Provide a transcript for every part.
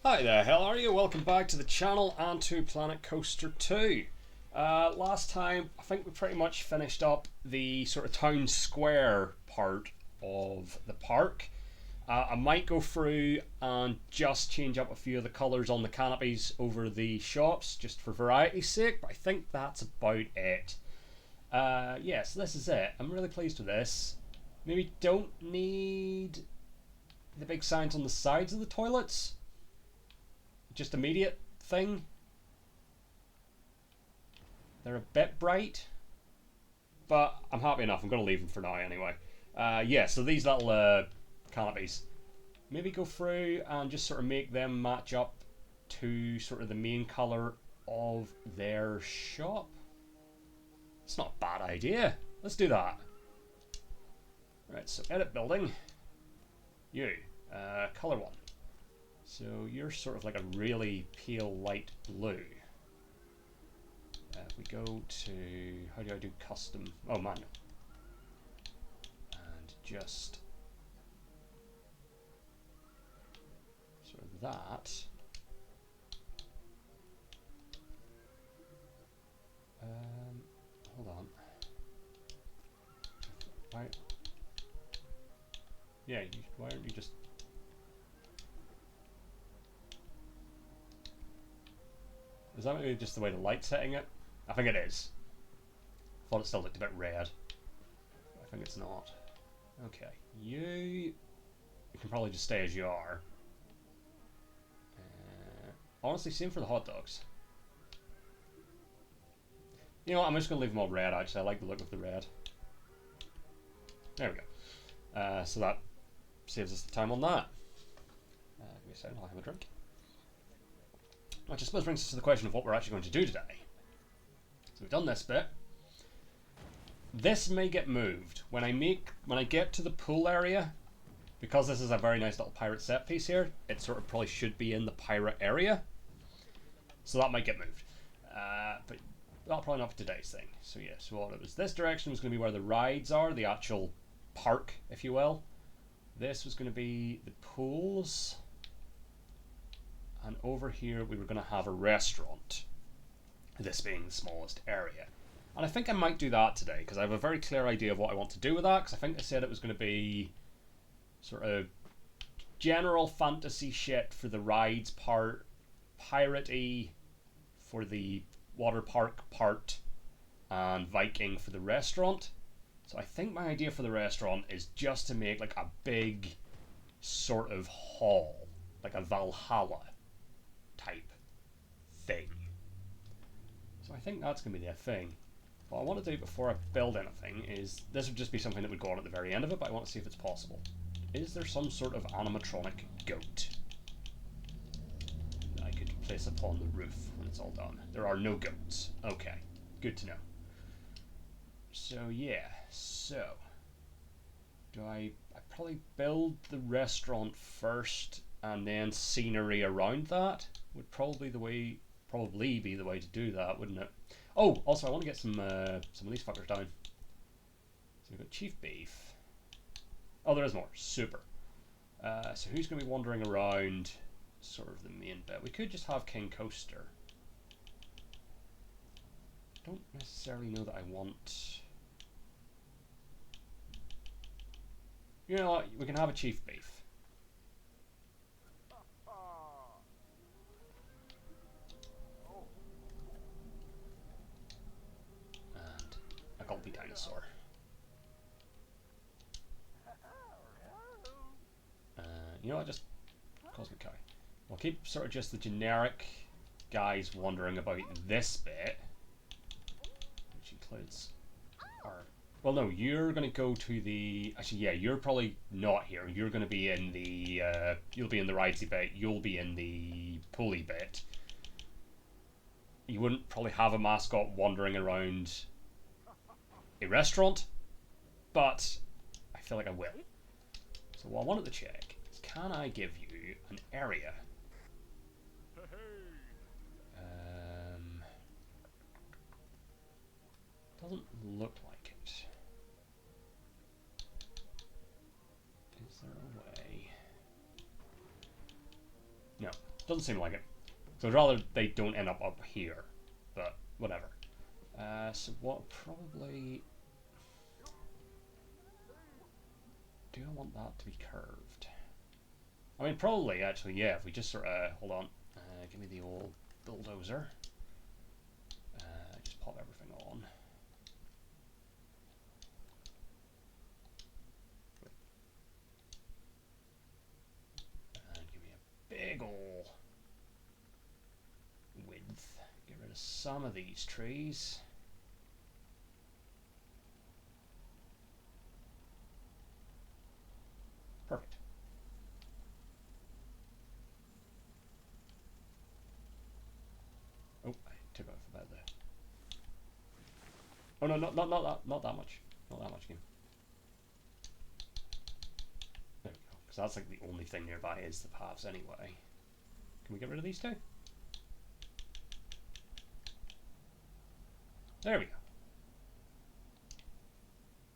Hi there, how are you? Welcome back to the channel and to Planet Coaster 2. Last time, I think we pretty much finished up the sort of town square part of the park. I might go through and just change up a few of the colours on the canopies over the shops, just for variety's sake, but I think that's about it. So this is it. I'm really pleased with this. Maybe don't need the big signs on the sides of the toilets. Just immediate thing. They're a bit bright, but I'm happy enough. I'm going to leave them for now anyway. So these little canopies, maybe go through and just sort of make them match up to sort of the main colour of their shop. It's not a bad idea. Let's do that. Right, so edit building. You, colour one. So you're sort of like a really pale light blue. If we go to, how do I do custom? Oh, manual. And just sort of that. Hold on. Why? Yeah, why aren't you just... Is that maybe just the way the light's hitting it? I think it is. Thought it still looked a bit red. I think it's not. Okay, you can probably just stay as you are. Honestly, same for the hot dogs. You know what, I'm just going to leave them all red actually. I like the look of the red. There we go. So that saves us the time on that. Give me a second, I'll have a drink. Which I suppose brings us to the question of what we're actually going to do today. So we've done this bit. This may get moved. When I get to the pool area, because this is a very nice little pirate set piece here, it sort of probably should be in the pirate area. So that might get moved. But that'll probably not be today's thing. So yeah, so what it was, this direction was going to be where the rides are, the actual park, if you will. This was going to be the pools. And over here we were going to have a restaurant, this being the smallest area. And I think I might do that today, because I have a very clear idea of what I want to do with that, because I think I said it was going to be sort of general fantasy shit for the rides part, piratey for the water park part, and Viking for the restaurant. So I think my idea for the restaurant is just to make like a big sort of hall, like a Valhalla type thing. So I think that's going to be their thing. What I want to do before I build anything is, this would just be something that would go on at the very end of it, but I want to see if it's possible. Is there some sort of animatronic goat that I could place upon the roof when it's all done? There are no goats. Okay, good to know. So yeah, so do I probably build the restaurant first and then scenery around that would probably be the way to do that, wouldn't it? Oh, also I want to get some of these fuckers down. So we've got Chief Beef. Oh, there is more. Super. So who's going to be wandering around sort of the main bit? We could just have King Coaster. Don't necessarily know that I want... You know what? We can have a Chief Beef. And a Gulpy Dinosaur. You know what? Just Cosmic Cow. We'll keep sort of just the generic guys wandering about this bit, which includes our... Well, no, you're going to go to the... Actually, yeah, you're probably not here. You're going to be in the... you'll be in the ridesy bit. You'll be in the pulley bit. You wouldn't probably have a mascot wandering around a restaurant, but I feel like I will. So what I wanted to check is, can I give you an area? Doesn't look like it. Is there a way? No. Doesn't seem like it. So I'd rather they don't end up here, but whatever. So what probably... Do I want that to be curved? I mean, probably, actually, yeah, if we just sort of... Hold on. Give me the old bulldozer. Just pop everything on. And give me a big ol' width. Get rid of some of these trees. Perfect. Oh, I took off about there. Oh no, not that much. Not that much game. There we go. Because that's like the only thing nearby is the paths anyway. Can we get rid of these two? There we go.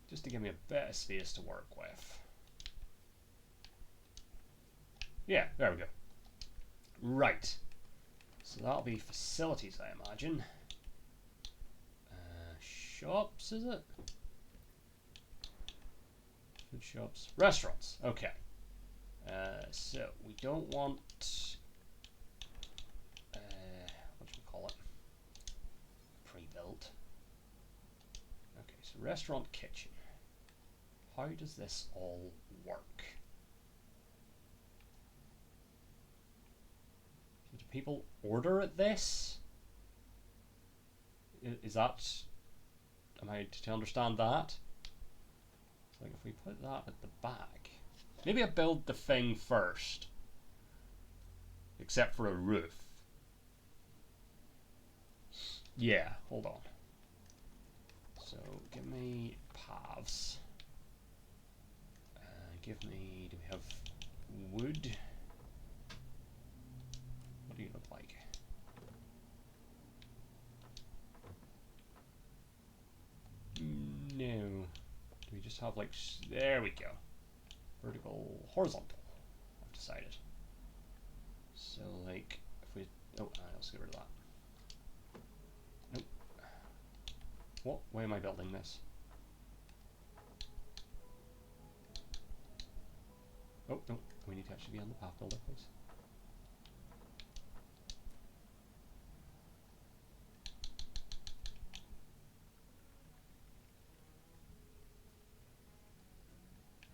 Just to give me a bit of space to work with. Yeah, there we go. Right. So that'll be facilities, I imagine. Shops, is it? Food shops. Restaurants. Okay. So we don't want... what do we call it? Pre-built. Okay, so restaurant, kitchen. How does this all work? So do people order at this? Is that... Am I to understand that? So like if we put that at the back... Maybe I build the thing first. Except for a roof. Yeah, hold on. So give me paths. Give me... Do we have wood? What do you look like? No. Do we just have like... There we go. Vertical, horizontal. I've decided. So like, if we... Oh, let's get rid of that. Nope. What way am I building this? Oh, no. We need to actually be on the path builder, please.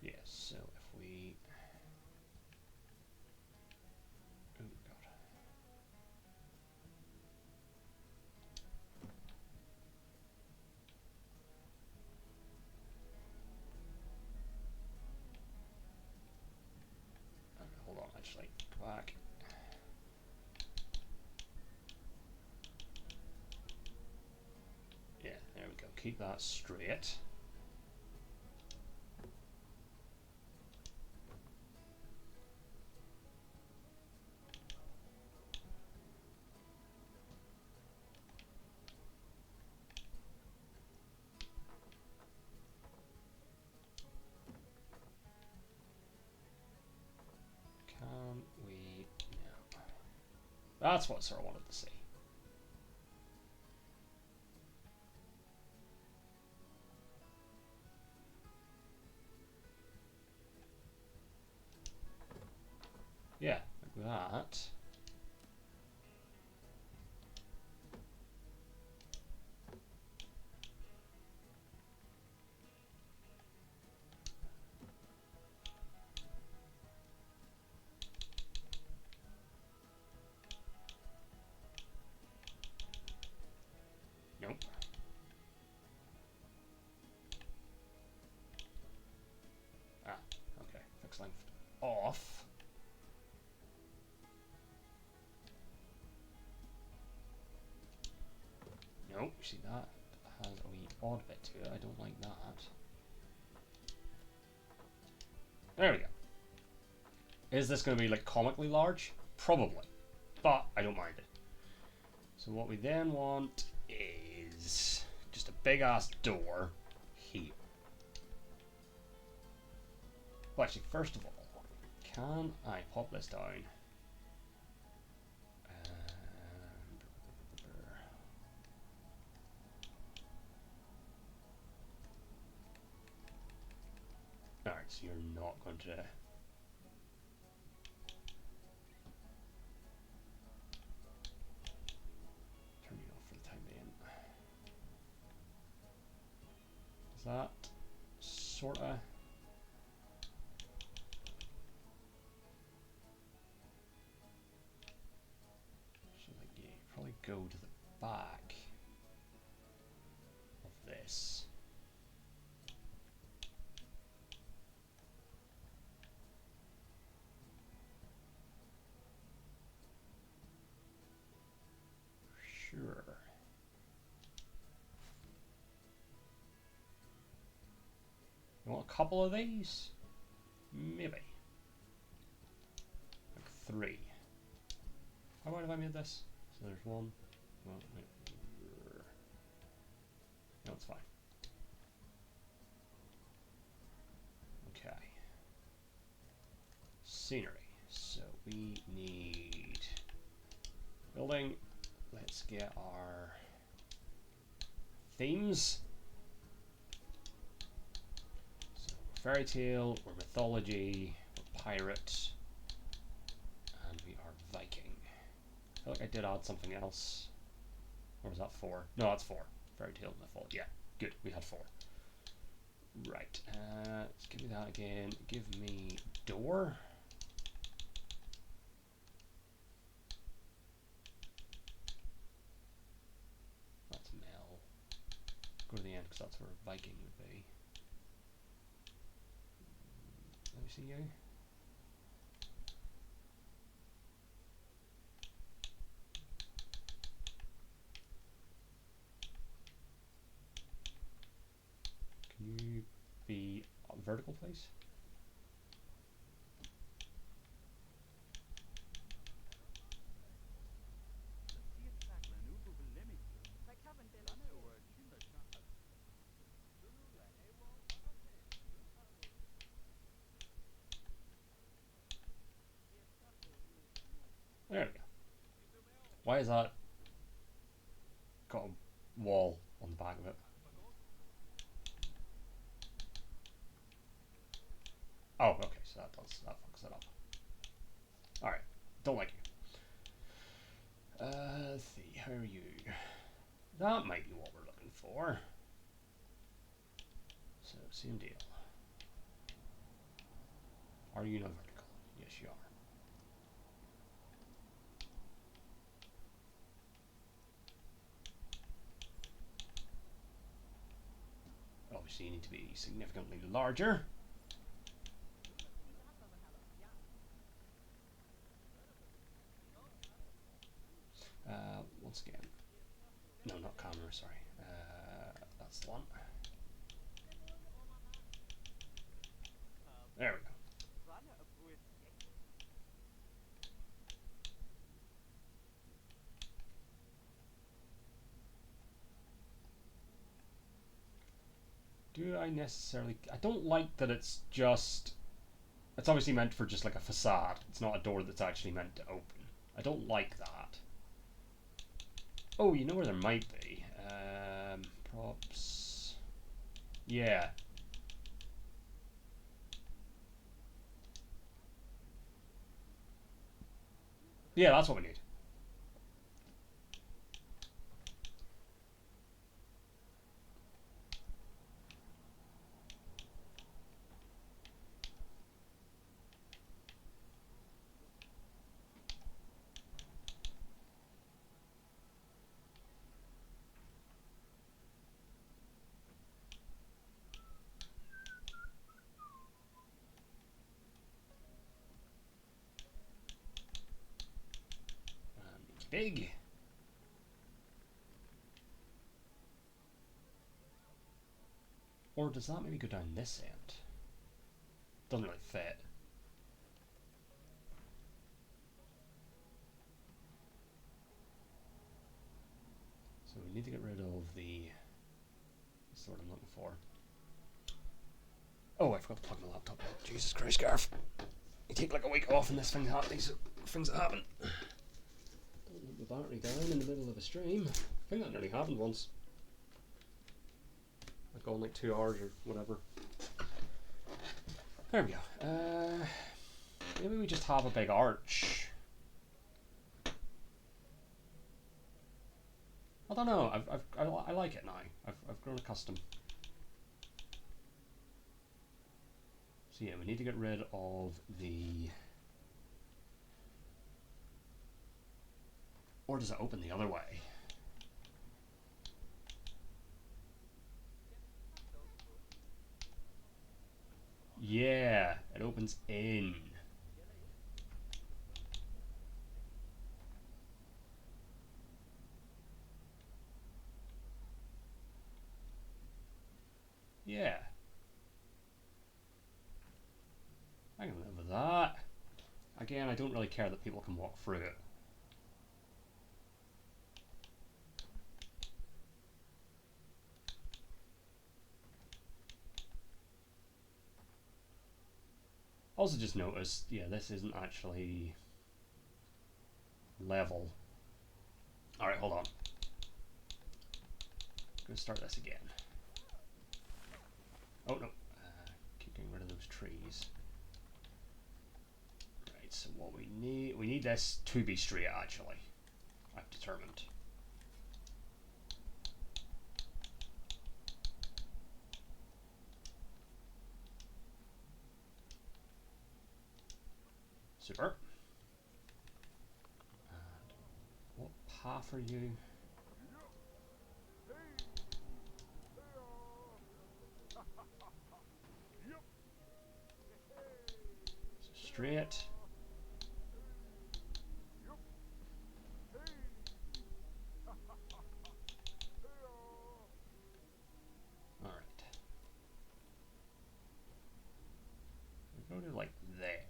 Yes, so if we... Oh, God. Okay, hold on, actually. Go back. Yeah, there we go. Keep that straight. Can we... No. That's what sort of wanted to see. Yeah, like that. Nope. Ah, okay. Fixed length off. Nope, see that has a wee odd bit to it. I don't like that. There we go. Is this going to be like comically large? Probably. But I don't mind it. So what we then want is just a big ass door here. Well, actually, first of all, can I pop this down? so you're not going to... Turn you off for the time being. Is that sorta... So like, yeah, you probably go to the back of this. Sure. You want a couple of these? Maybe. Like 3. How wide have I made this? So there's 1. Well, wait. No, it's fine. Okay. Scenery. So we need building. Let's get our themes. So we're fairy tale, we're mythology, we're pirate, and we are Viking. I feel like I did add something else. Or was that 4? No, that's 4. Fairy tale, mythology. Yeah, good. We had 4. Right. Let's give me that again. Give me door. That's Mel. Go to the end because that's where Viking would be. Let me see you. Can you be vertical, please? There we go. Why is that got a wall on the back of it? Oh, okay, so that fucks it up. Alright, don't like you. Let's see, how are you? That might be what we're looking for. So, same deal. Are you not vertical? Yes, you are. Obviously, you need to be significantly larger. Once again. No, not camera, sorry. That's the one. There we go. Do I necessarily... I don't like that it's just... It's obviously meant for just like a facade. It's not a door that's actually meant to open. I don't like that. Oh, you know where there might be? Props... Yeah. Yeah, that's what we need. It's big. Or does that maybe go down this end? Doesn't really fit. So we need to get rid of the... That's what I'm looking for. Oh, I forgot to plug my laptop in. Jesus Christ, Garth. You take like a week off and this thing happens. Things that happen. Don't let the battery down in the middle of a stream. I think that nearly happened once. Like gone like 2 hours or whatever. There we go. Maybe we just have a big arch. I don't know. I like it now. I've grown accustomed. So yeah, we need to get rid of the. Or does it open the other way? Yeah, it opens in. Yeah. I can live with that. Again, I don't really care that people can walk through it. Also just noticed, yeah, this isn't actually level. Alright, hold on. I'm gonna start this again. Oh no, keep getting rid of those trees. Right, so what we need this to be straight actually. I've determined. Super. And what path are you? So straight. Alright. We go to like there.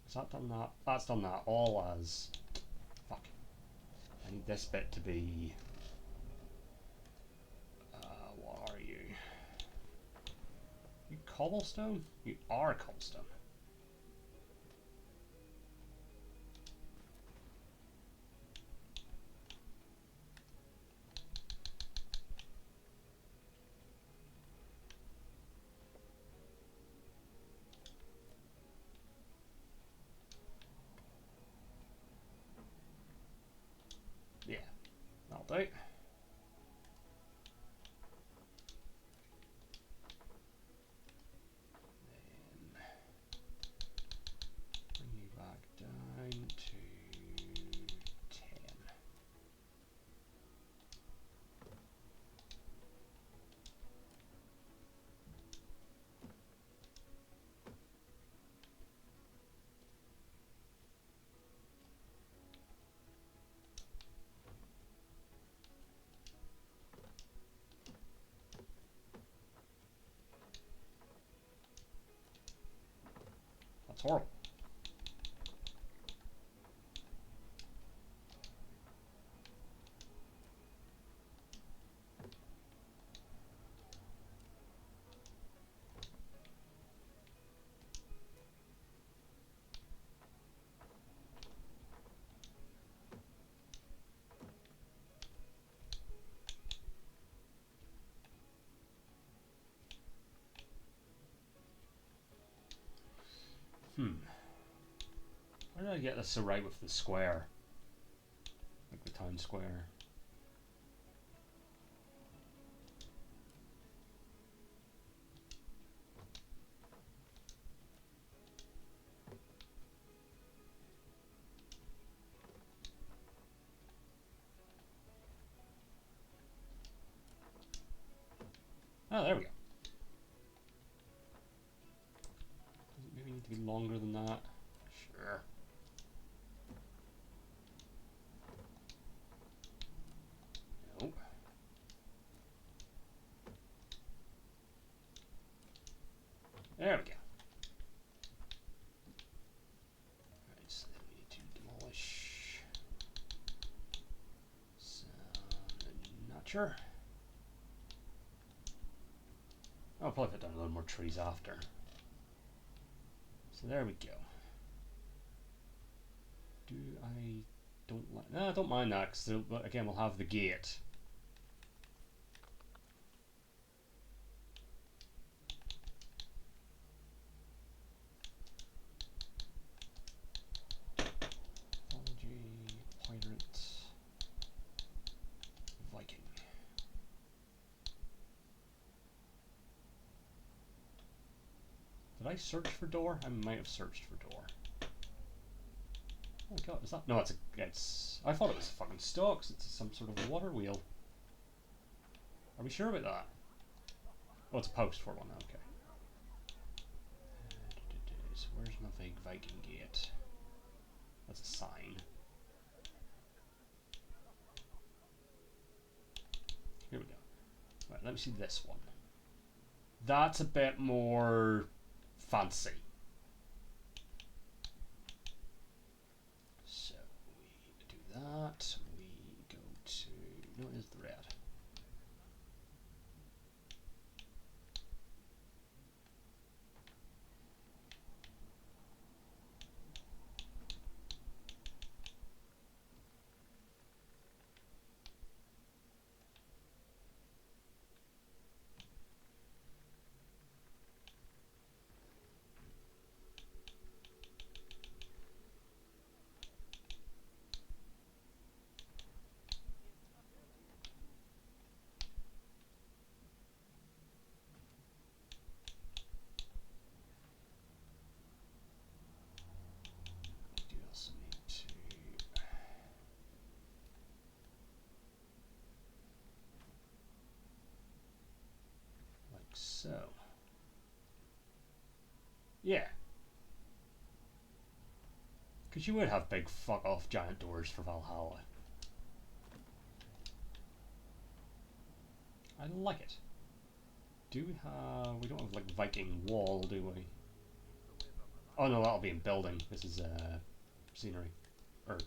Has that done that? That's done that all as... Fuck. I need this bit to be... what are you? You cobblestone? You are cobblestone. Yeah, that'll do. Then bring you back down to 10. That's horrible. How did I get this so right with the square? Like the town square. Oh, there we go. Does it maybe need to be longer than that? Sure. Nope. There we go. temperature. I'll probably put down a little more trees after. So there we go. Do I don't like? No, I don't mind that because again we'll have the gate. Pirate, Viking. Did I search for door? I might have searched for door. Oh god, is that? No, it's. I thought it was fucking stocks. It's some sort of water wheel. Are we sure about that? Oh, it's a post for one. Okay. So where's my big Viking gate? That's a sign. Here we go. Right, let me see this one. That's a bit more fancy. So we do that. We go to. No, it is the red. So, yeah. Because you would have big fuck off giant doors for Valhalla. I like it. Do we have... We don't have like Viking wall, do we? Oh no, that'll be in building. This is scenery. Or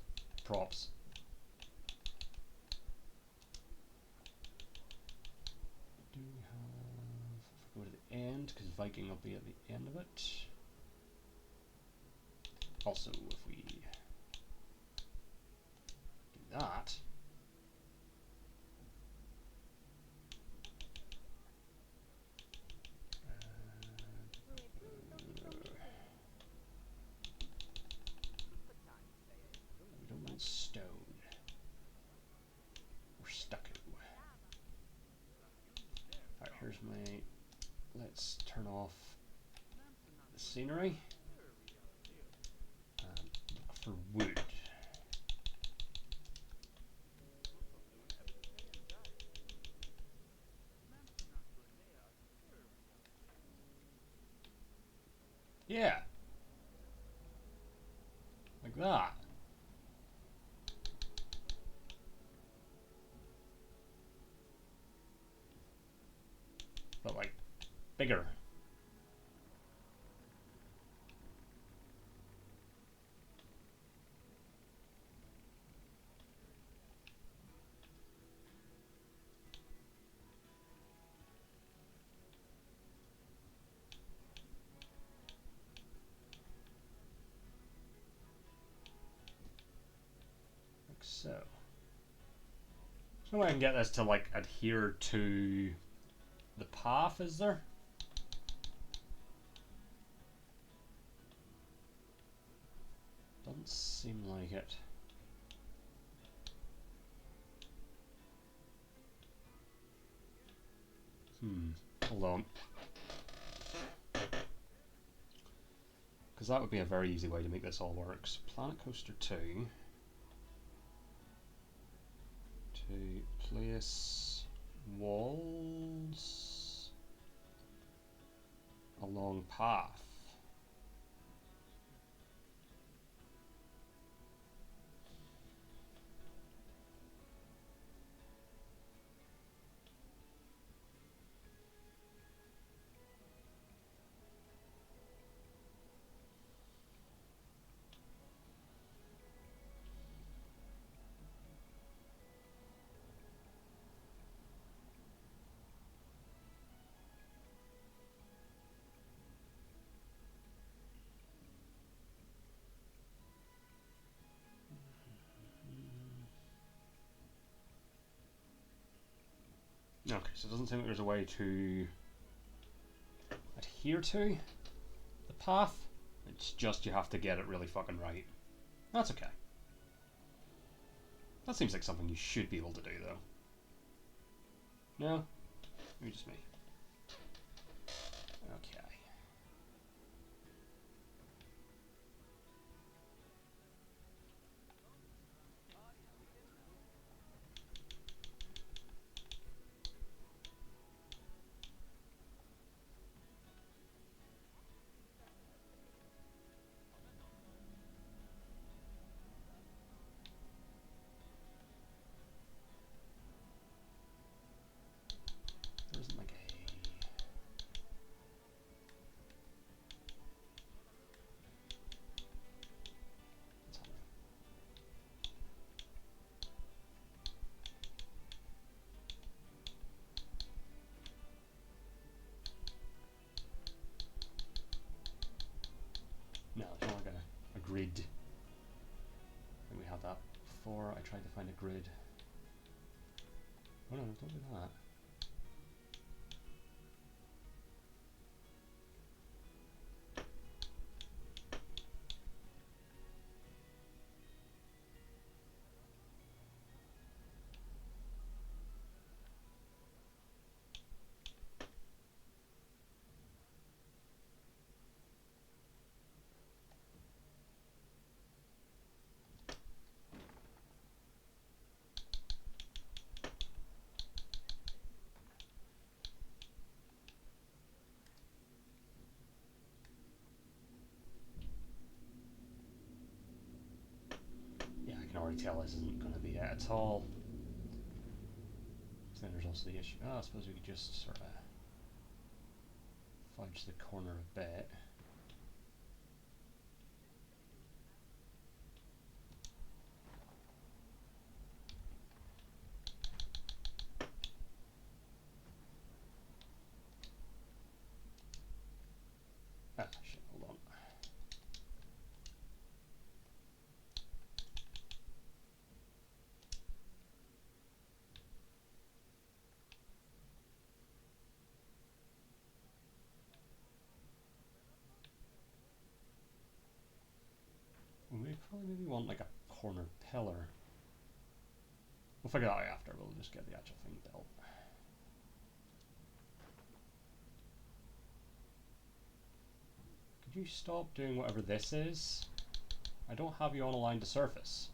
props. Do we have... If we go to the end, because Viking will be at the end of it. Also, if we do that, we don't want stone or stucco. Alright, here's my... Let's turn off the scenery and look for wood. Yeah. Like that. But like bigger. Like so. There's no way I can get this to like adhere to the path, is there? Doesn't seem like it. Hold on. Because that would be a very easy way to make this all work. So Planet Coaster 2 to place walls along path. Okay, so it doesn't seem like there's a way to adhere to the path. It's just you have to get it really fucking right. That's okay. That seems like something you should be able to do, though. No? Maybe just me. Okay. There isn't like a... What's happening? No, there's not like a grid. I think we had that before. I tried to find a grid. Oh no, don't do that. Yeah, I can already tell this isn't going to be it at all. So then there's also the issue. Oh, I suppose we could just sort of fudge the corner a bit. Ah, shit, hold on. We probably maybe want like a corner pillar. We'll figure that out after. We'll just get the actual thing built. Could you stop doing whatever this is? I don't have you on a line to surface,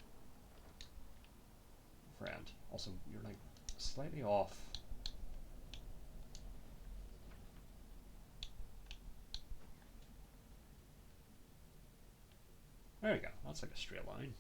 friend. Also, you're like slightly off. There we go. That's like a straight line.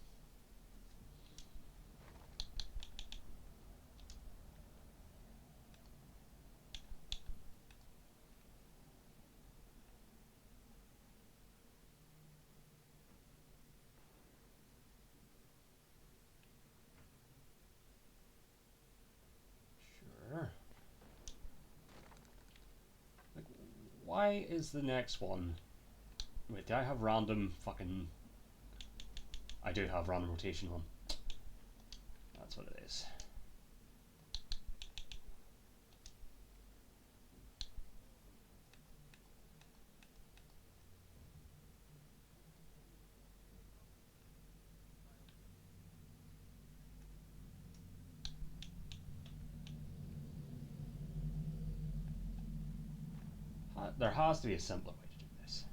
Sure. Like, why is the next one... Wait, do I have random fucking... I do have random rotation on. That's what it is. There has to be a simpler way to do this.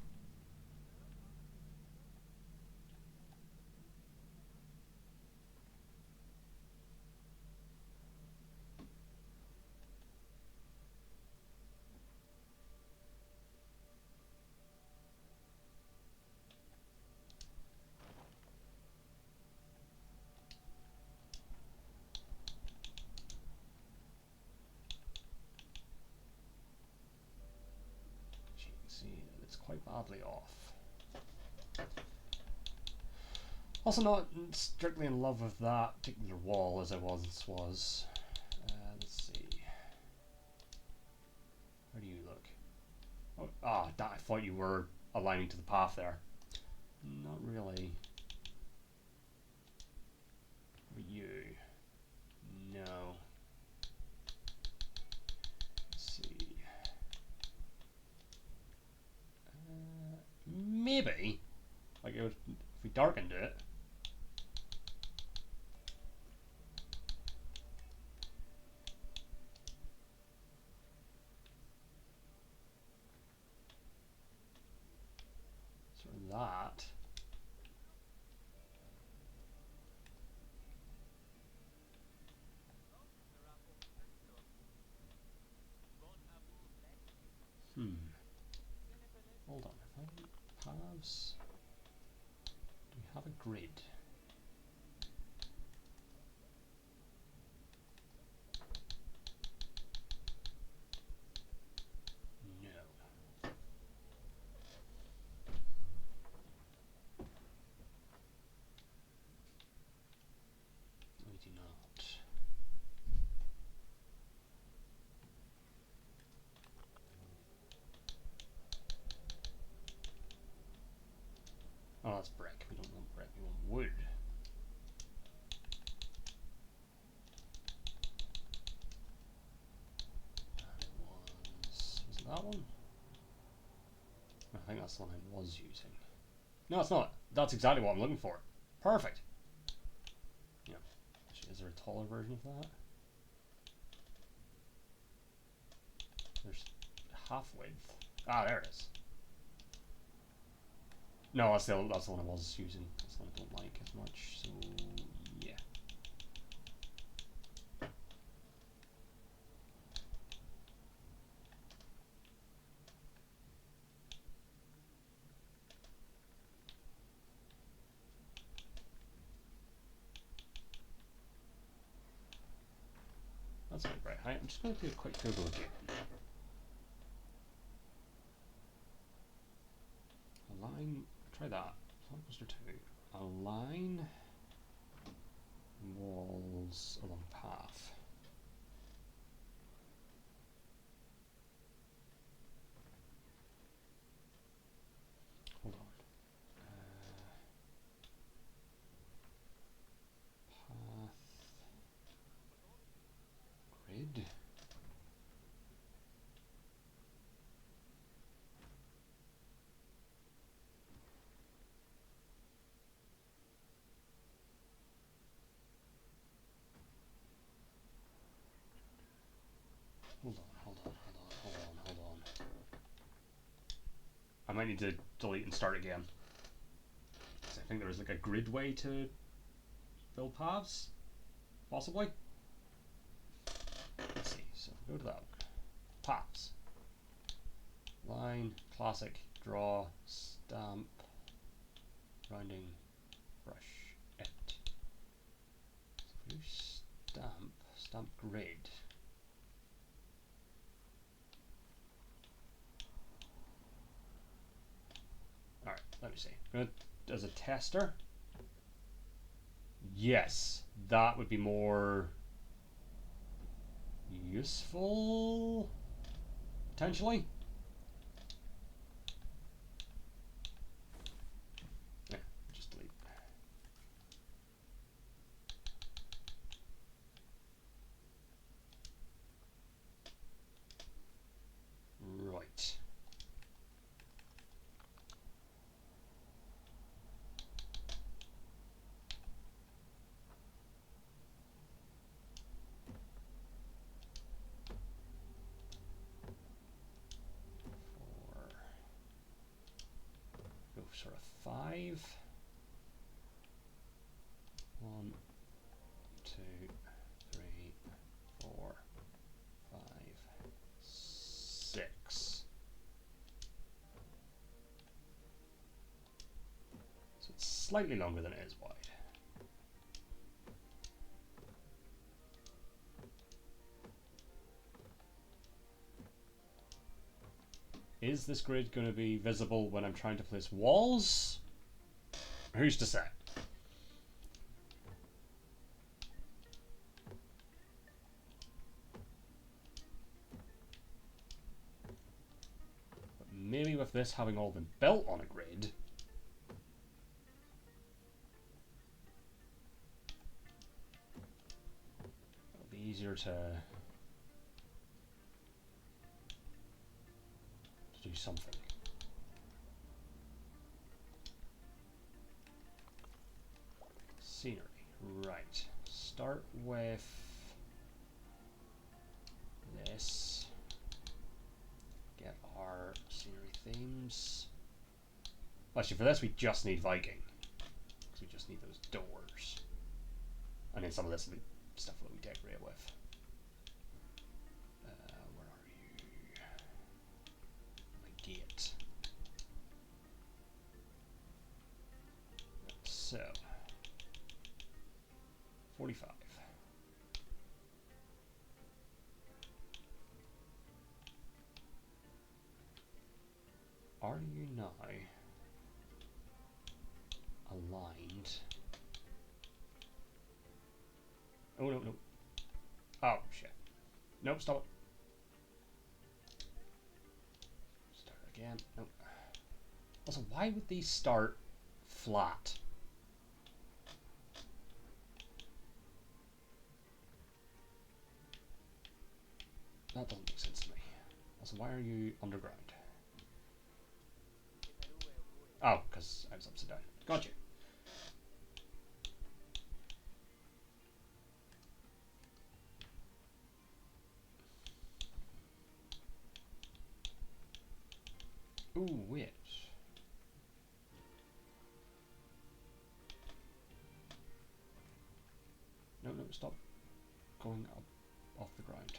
You can see that it's quite badly off. Also not strictly in love with that particular wall as I once was. Let's see. Where do you look? Oh, I thought you were aligning to the path there. Not really. But you. No. maybe, like it would, if we darkened it. Sort of that. Hold on. If I paths, do we have a grid? No. We do not. Oh, that's brick. We don't want brick. We want wood. Was it that one? I think that's the one I was using. No, it's not. That's exactly what I'm looking for. Perfect. Yeah. Actually, is there a taller version of that? There's half width. Ah, there it is. No, that's the one I was using. That's the one I don't like as much. So yeah. That's not very high. I'm just going to do a quick Google again. Align. Try that. Poster 2. Align walls along path. Hold on. Path. Grid. Hold on. I might need to delete and start again. I think there was like a grid way to build paths, possibly. Let's see. So go to that one. Paths. Line, classic, draw, stamp, rounding, brush, edit. So if we do stamp grid. Alright, let me see. As a tester, yes, that would be more useful, potentially. Yeah, just delete. Right. Go sort of 5. 1, 2, 3, 4, 5, 6. So it's slightly longer than it is wide. Is this grid going to be visible when I'm trying to place walls? Who's to say? But maybe with this having all been built on a grid, it'll be easier to do something. scenery. Right. Start with this. Get our scenery themes. Actually, for this we just need Viking. Because we just need those doors. And then some of this will be stuff that we decorate with. Where are you? My gate. So, 45. Are you now aligned? Oh, no, no. Oh, shit. Nope, stop it. Start again. Nope. Also, why would these start flat? That doesn't make sense to me. Also, why are you underground? Oh, because I was upside down. Gotcha. Ooh, wait. No, no, stop going up off the ground.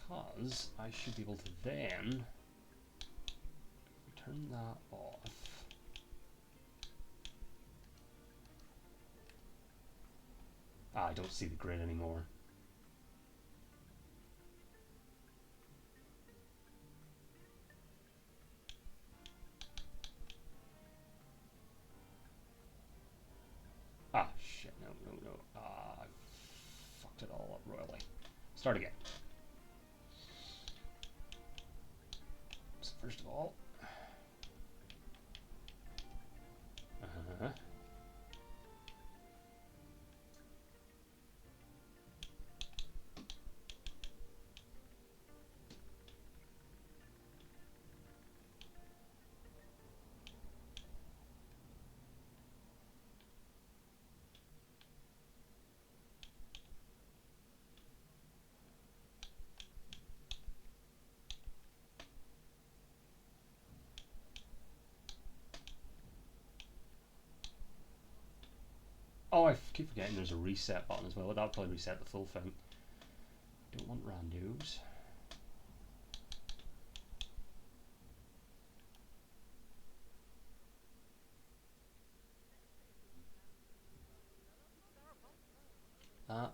Because I should be able to then turn that off. Ah, I don't see the grid anymore. Ah, shit, no, no, no. I fucked it all up royally. Start again. So first of all... Oh, I keep forgetting there's a reset button as well. That'll probably reset the full thing. Don't want randos. That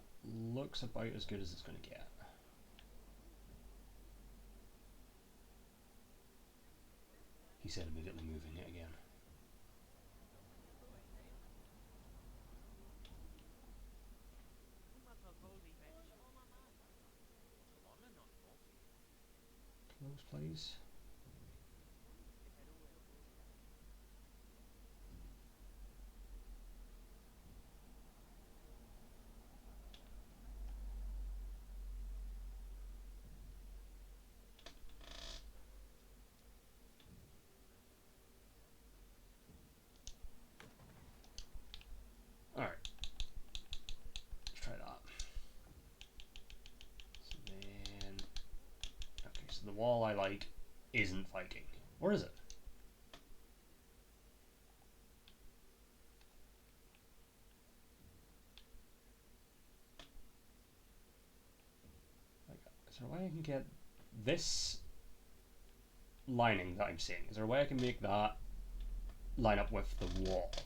looks about as good as it's going to get. He said immediately moving it again. Close, please. Alright. Let's try that. So then... Okay, so the wall I like isn't Viking. Or is it? Is there a way I can get this lining that I'm seeing? Is there a way I can make that line up with the wall? Is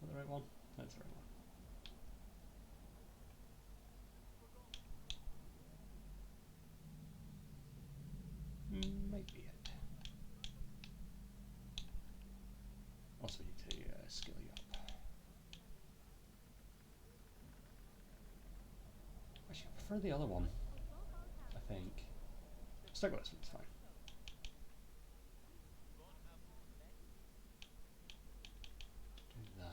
that the right one? That's the right one. Might be it. Also, we need to scale you up. prefer the other one, I think. Stick with this one, it's fine. Do that.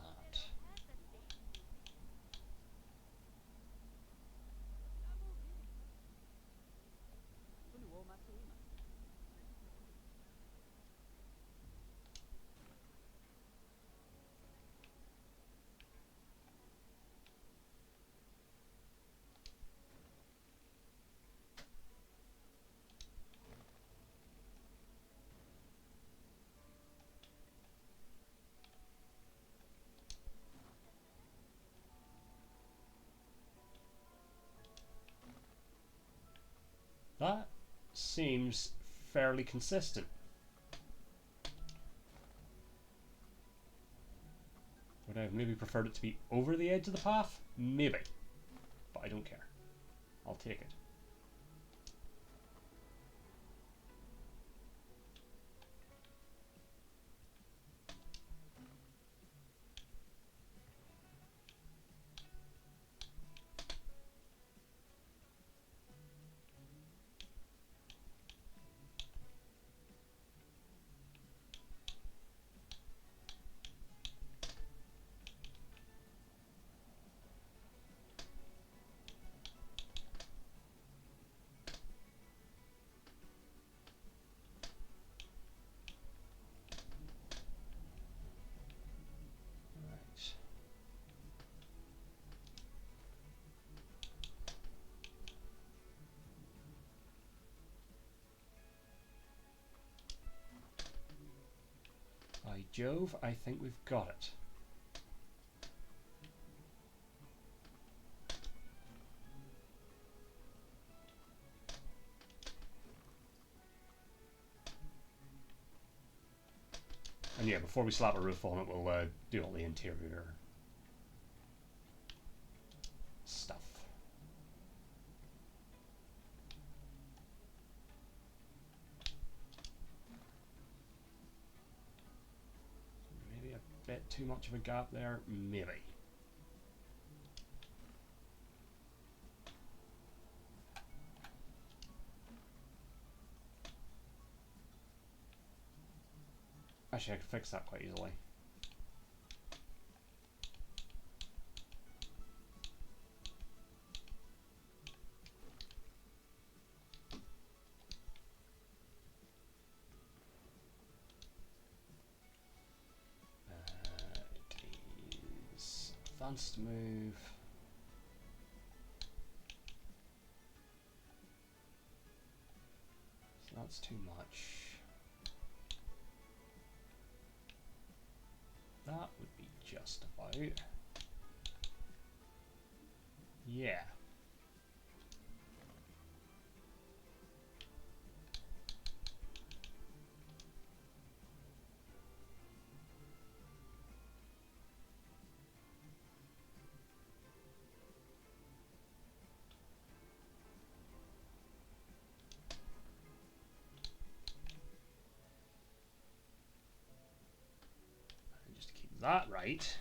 That seems fairly consistent. Would I have maybe preferred it to be over the edge of the path? Maybe. But I don't care. I'll take it. By Jove, I think we've got it. And yeah, before we slap a roof on it, we'll do all the interior stuff. Maybe a bit too much of a gap there, maybe. Actually, I could fix that quite easily. It is advanced move. So that's too much. That would be just about. Yeah. Just to keep that right.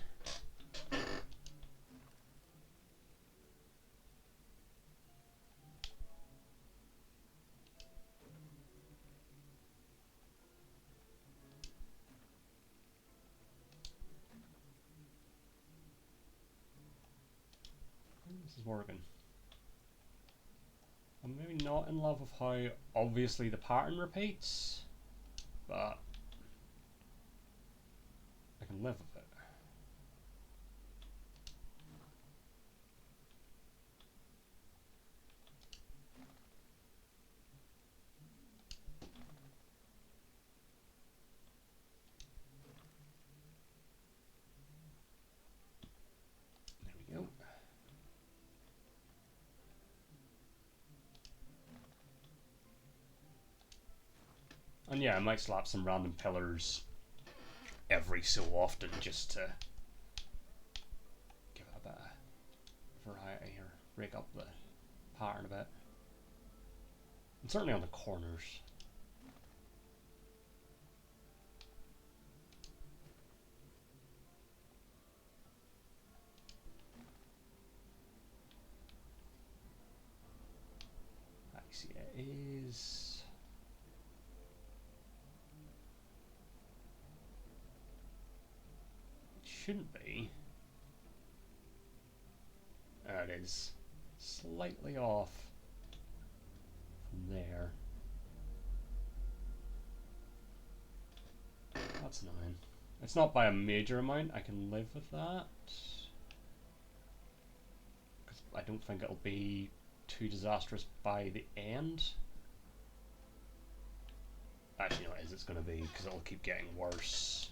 This is working. I'm maybe not in love with how obviously the pattern repeats, but I can live with it. There we go. And yeah, I might slap some random pillars every so often just to give it a bit of variety or break up the pattern a bit. And certainly on the corners. shouldn't be. It is slightly off from there. That's 9. It's not by a major amount, I can live with that. Because I don't think it'll be too disastrous by the end. Actually, no, it is, it's going to be, because it'll keep getting worse.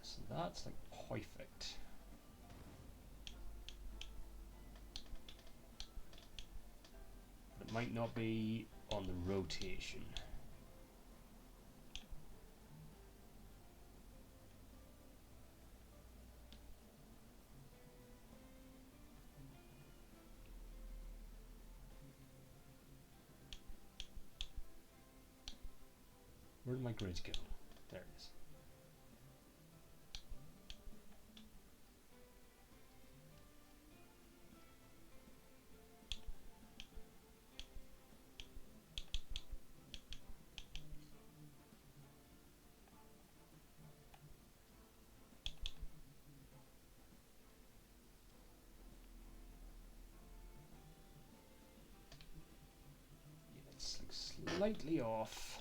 So that's like perfect. But it might not be on the rotation. Where did my grid go? There it is. It's like slightly off.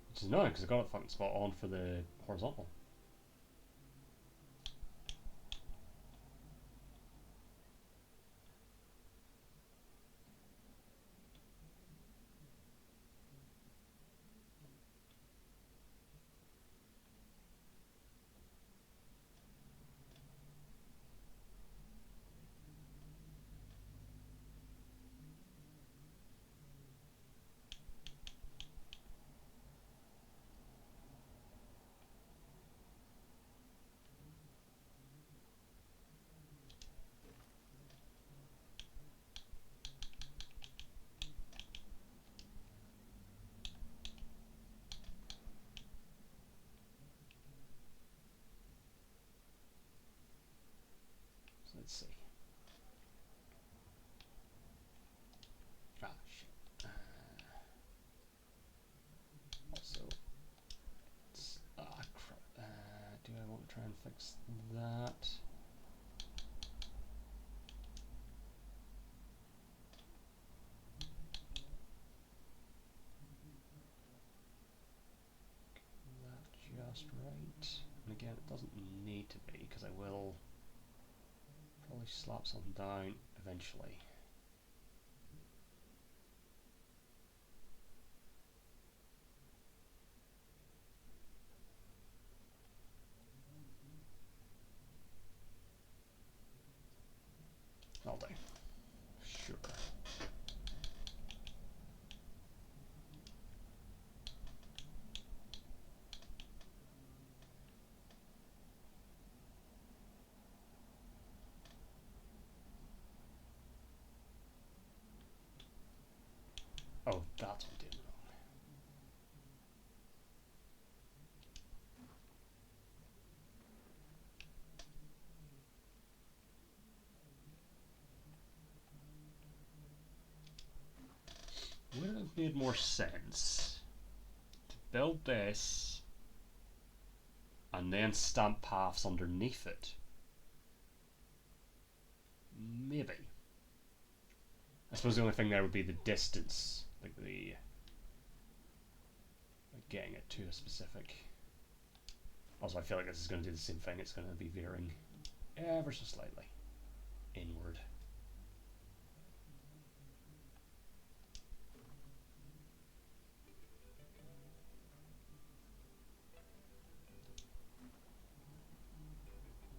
Which is annoying because I got it fucking spot on for the horizontal. Let's see. Ah, shit. Also, crap. Do I want to try and fix that? That just right. And again, it doesn't need to be because I will probably slap something down eventually. I'll do. Sure. Oh, that's what I'm doing wrong. Would it have made more sense to build this and then stamp paths underneath it? Maybe. I suppose the only thing there would be the distance, like getting it to a specific. Also, I feel like this is going to do the same thing. It's going to be veering ever so slightly inward.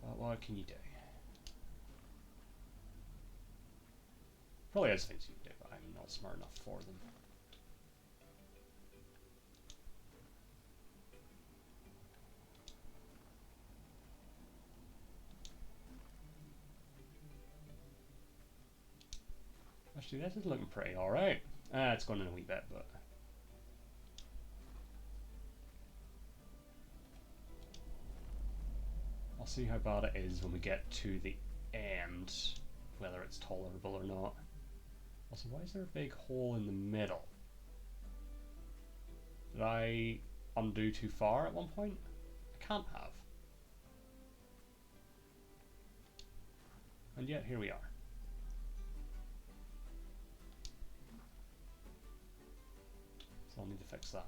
But what can you do? Probably has things you can do, but I'm not smart enough for them. Actually, this is looking pretty alright. It's going in a wee bit, but... I'll see how bad it is when we get to the end, whether it's tolerable or not. Also, why is there a big hole in the middle? Did I undo too far at one point? I can't have. And yet, here we are. So I'll need to fix that.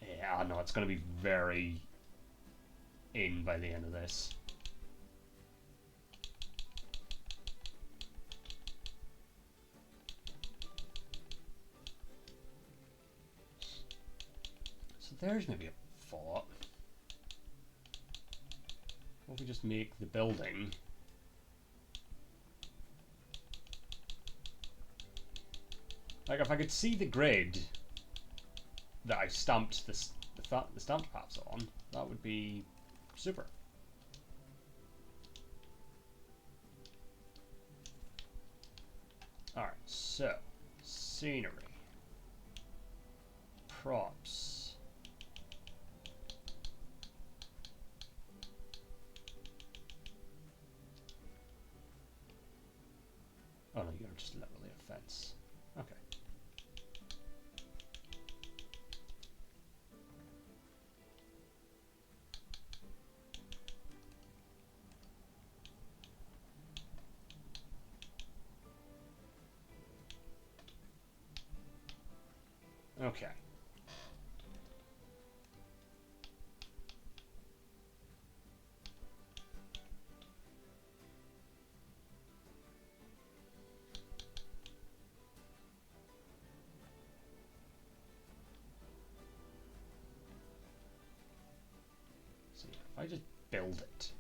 Yeah, no, it's going to be very in by the end of this. So there's maybe a thought. What if we just make the building like if I could see the grid that I stamped the stamped paths on, that would be super. Alright, so scenery, props, oh no, you're just literally a fence. Okay. Okay. So yeah, if I just build it.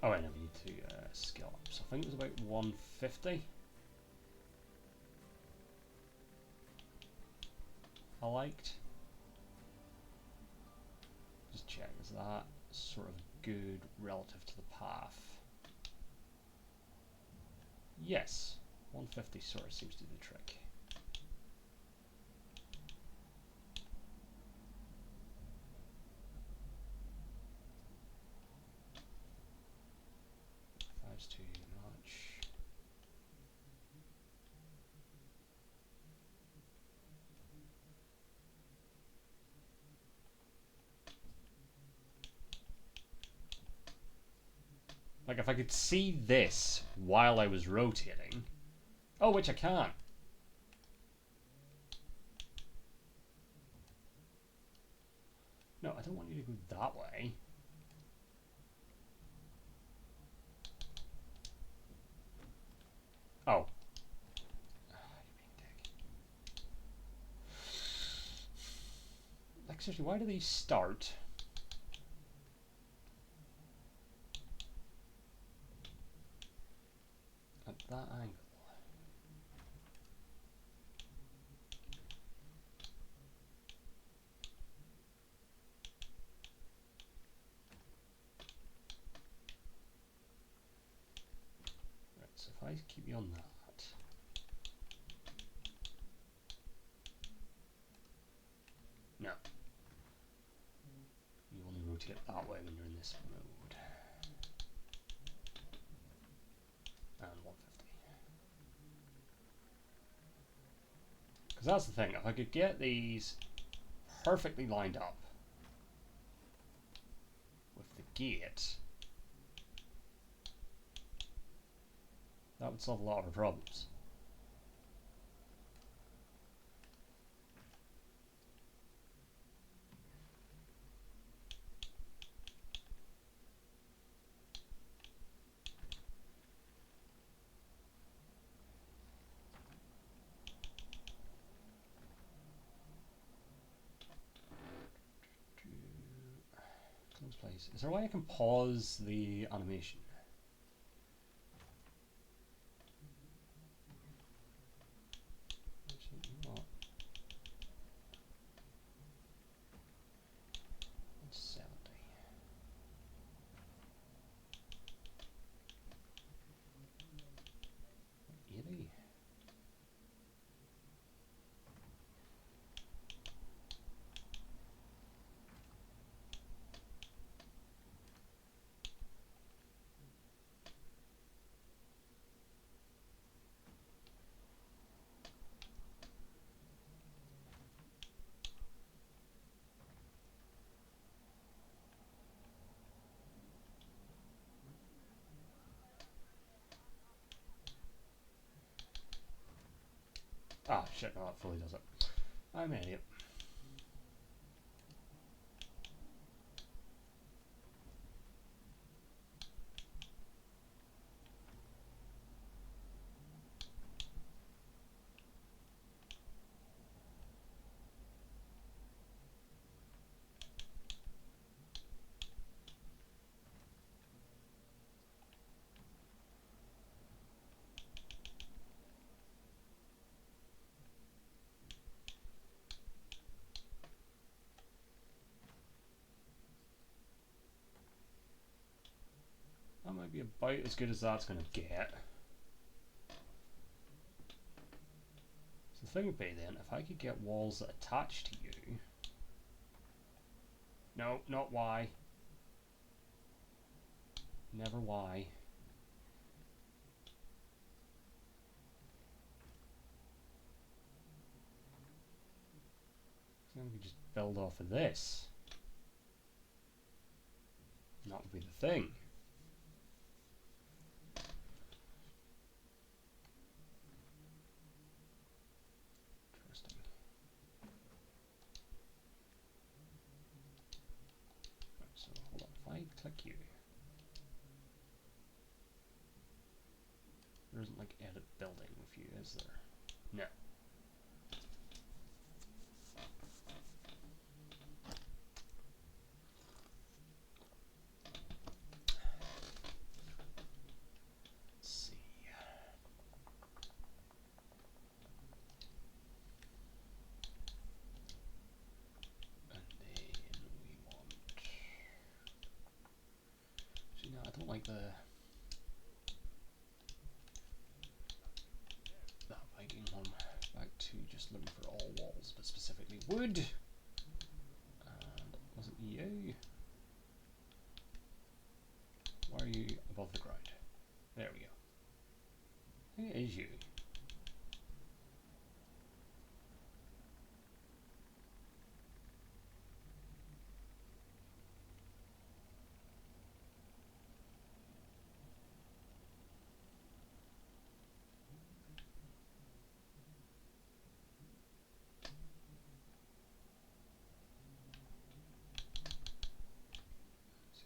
Oh, wait, no, we need to scale up. So I think it was about 150. I liked. Just check, is that sort of good relative to the path? Yes, 150 sort of seems to do the trick. That's too much. Like, if I could see this while I was rotating... Oh, which I can. No, I don't want you to go that way. Oh. You being dick. Like, seriously, why do these start... at that angle? Right, so if I keep you on that... No. You only rotate that way when you're in this mode. And 150. Because that's the thing, if I could get these perfectly lined up with the gate, that would solve a lot of our problems. place. Is there a way I can pause the animation? Actually, you know what? 170. 80. Ah, shit, no, that fully does it. I'm an idiot. That might be about as good as that's going to get. So the thing would be then, if I could get walls that attach to you... No, not Y. Never Y. So then we could just build off of this. And that would be the thing. Interesting. Right, so hold on, if I click you, there isn't like edit building with you, is there? No. Let's see. And then we want... See, no, I don't like the... that Viking one. Back to just looking for all walls, but specifically wood. And was it you? Why are you above the ground? There we go. I think it is you.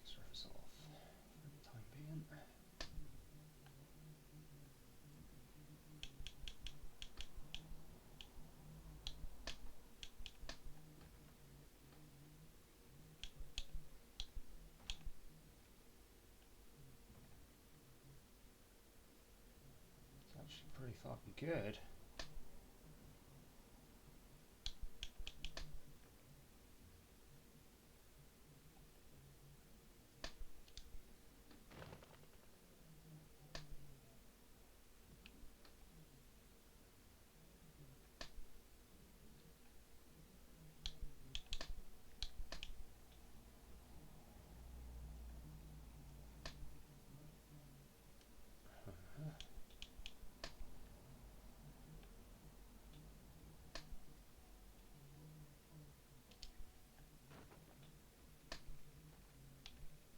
Surface off for the time being. It's actually pretty fucking good.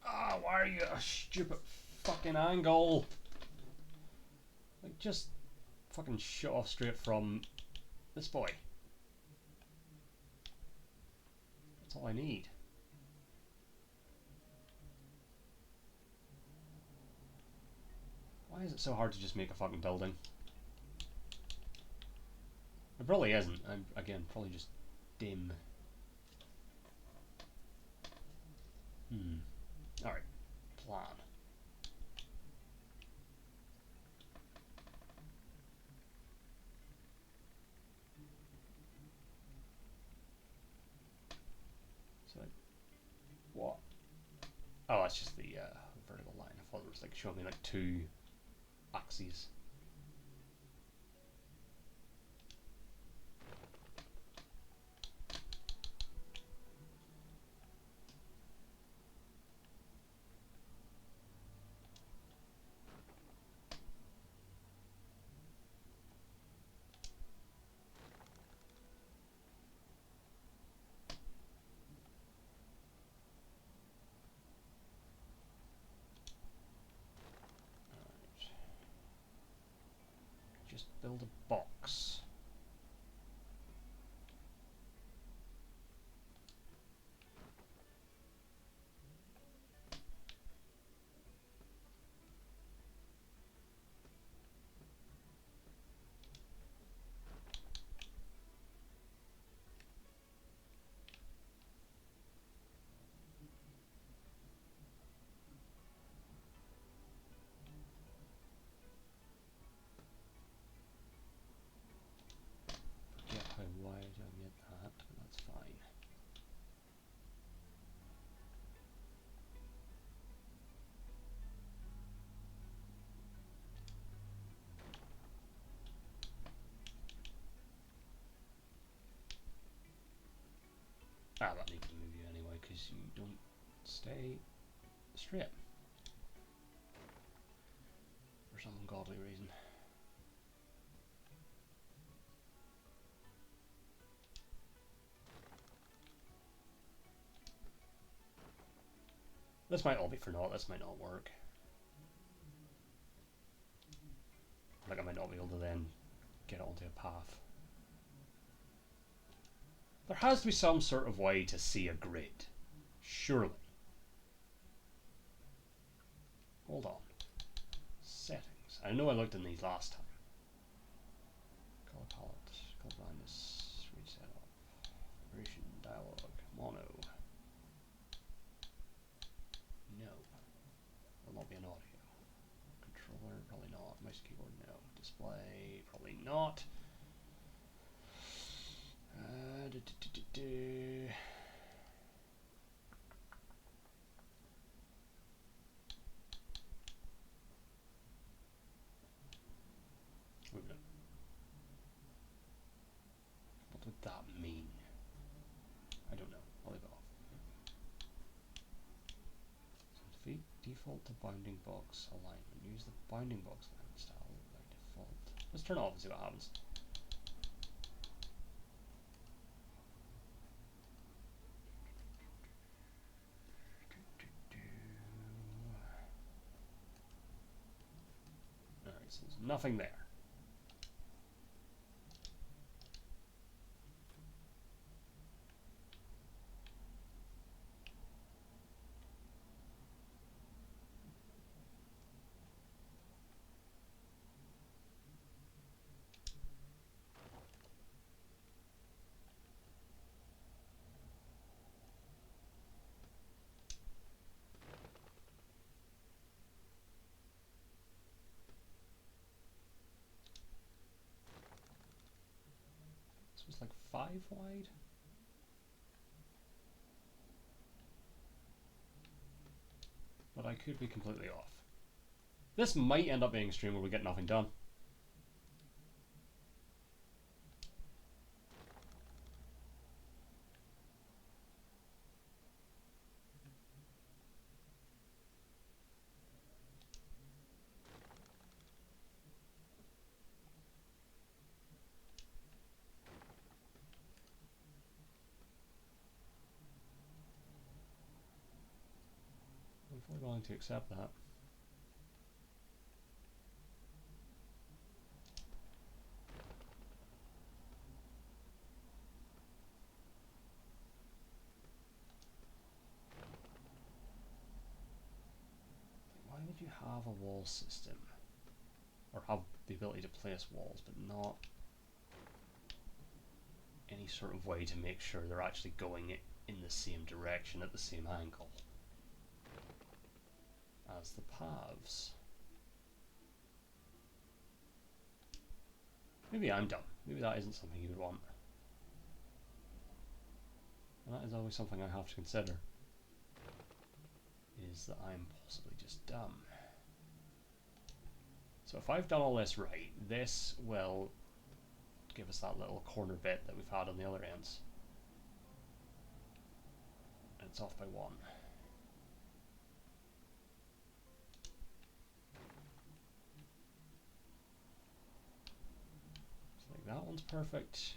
Ah, why are you a stupid fucking angle? Like, just fucking shut off straight from this boy. That's all I need. Why is it so hard to just make a fucking building? It probably isn't. I'm, again, probably just dim. Alright, plan. So, what? Oh, that's just the vertical line. I thought it was like showing me like two axes. Just build a box. Forget how wide I made that, but that's fine. Ah, that needs to move you anyway, because you don't stay straight. For some ungodly reason. This might all be for naught, this might not work. Like I might not be able to then get it onto a path. There has to be some sort of way to see a grid. Surely. Hold on. Settings. I know I looked in these last time. Color palette, color blindness, reset up, vibration, dialogue, mono. No. Will not be an audio. Controller, probably not. Mouse keyboard, no. Display, probably not. What would that mean? I don't know. I'll leave it off. So default to bounding box alignment. Use the bounding box alignment style by default. Let's turn it off and see what happens. Alright, so there's nothing there. This was like 5 wide. But I could be completely off. This might end up being a stream where we get nothing done. I'm fully willing to accept that. Why would you have a wall system? Or have the ability to place walls, but not any sort of way to make sure they're actually going in the same direction at the same angle? as the paths. Maybe I'm dumb. Maybe that isn't something you would want. And that is always something I have to consider. Is that I'm possibly just dumb. So if I've done all this right, this will give us that little corner bit that we've had on the other ends. And it's off by 1. So I think that one's perfect.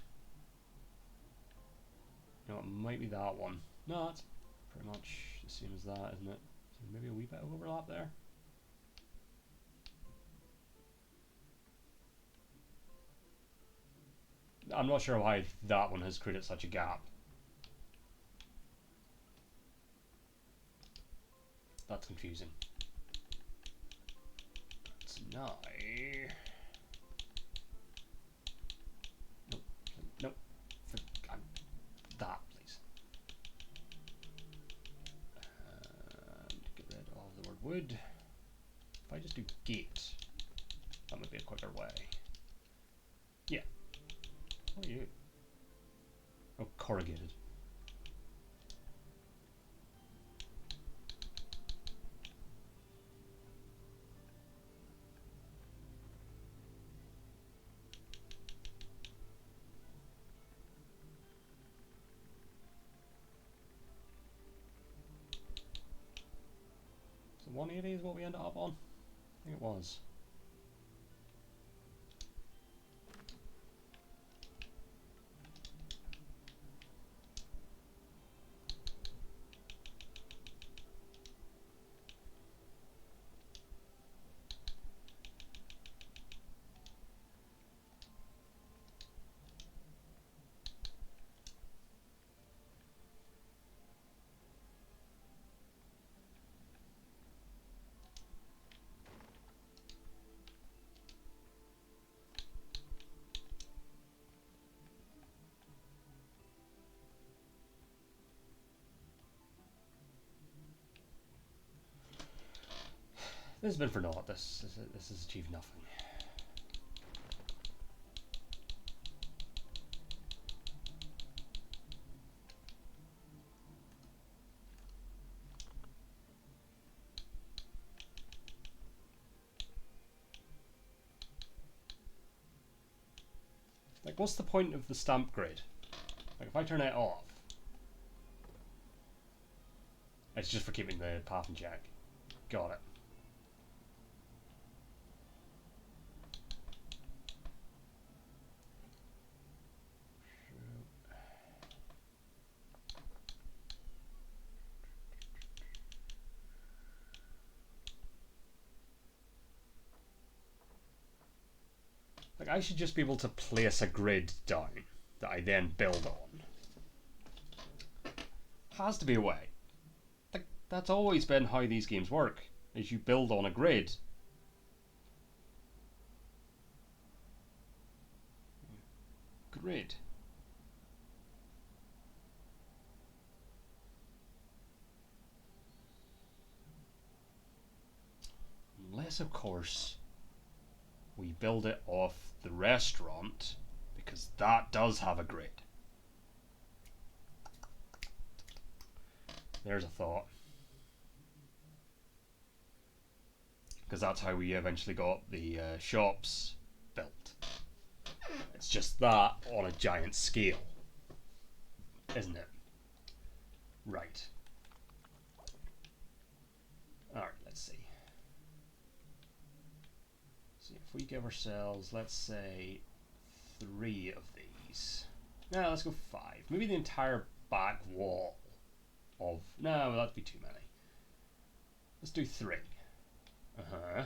You know, it might be that one. No, it's pretty much the same as that, isn't it? So maybe a wee bit of overlap there. I'm not sure why that one has created such a gap. That's confusing. It's not. Nope. Nope. That, please. And get rid of the word wood. If I just do gate, that might be a quicker way. Yeah. What are you? Oh, corrugated. So 180 is what we ended up on? I think it was. This has been for naught. This has achieved nothing. Like, what's the point of the stamp grid? Like, if I turn it off, it's just for keeping the path in check. Got it. Like, I should just be able to place a grid down that I then build on. Has to be a way. Like, that's always been how these games work, is you build on a grid. Grid. Unless, of course, we build it off the restaurant, because that does have a grid. There's a thought. Because that's how we eventually got the shops built. It's just that on a giant scale, isn't it? Right. Alright, let's see. So if we give ourselves, let's say, 3 of these. No, let's go 5. Maybe the entire back wall of... No, that'd be too many. Let's do 3. Uh-huh.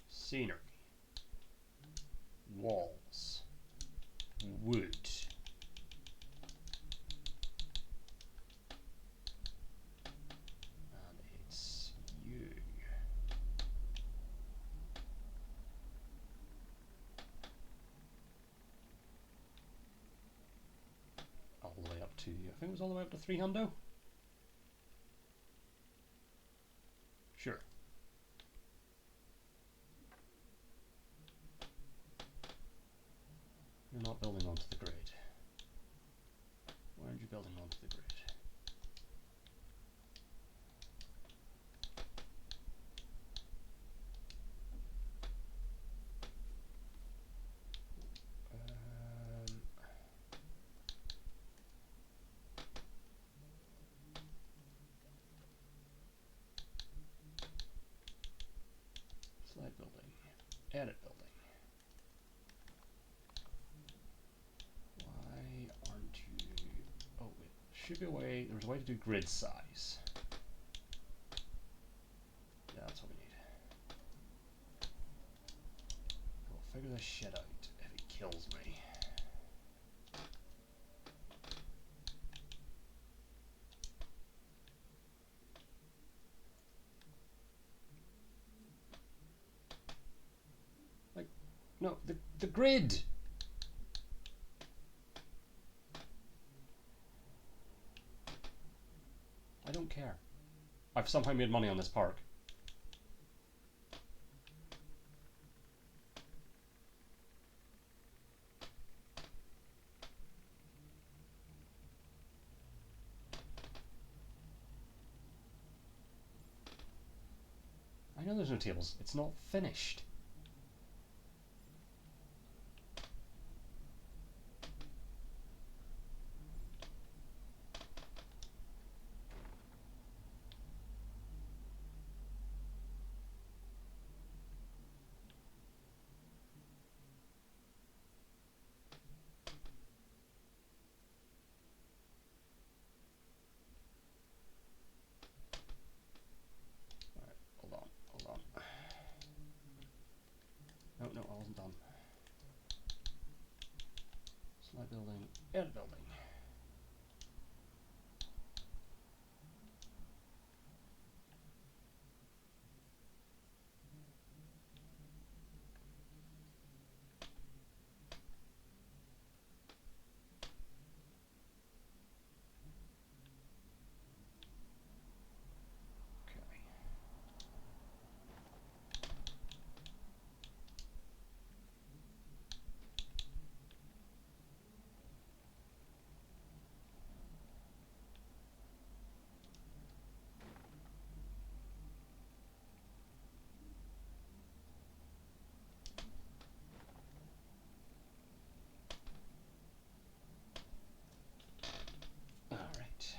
Scenery. Walls. Wood. And it's you. All the way up to... I think it was all the way up to 300. Sure. You're not building onto the grid. Why aren't you building onto the grid? Slide building. Edit building. Why aren't you... Oh, wait. Should be a way... There's a way to do grid size. Yeah, that's what we need. We'll figure this shit out if it kills me. Like, no, the grid! I don't care. I've somehow made money on this park. I know there's no tables. It's not finished. No, I wasn't done. Slide building, edit building. Okay. Alright.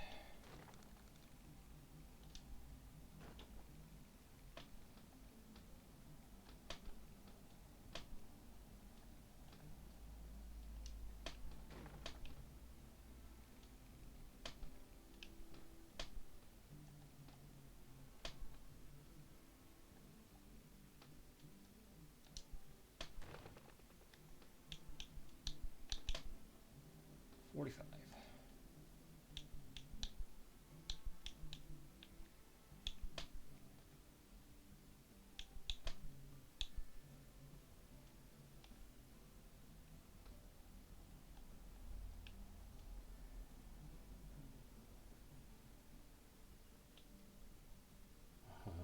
$45.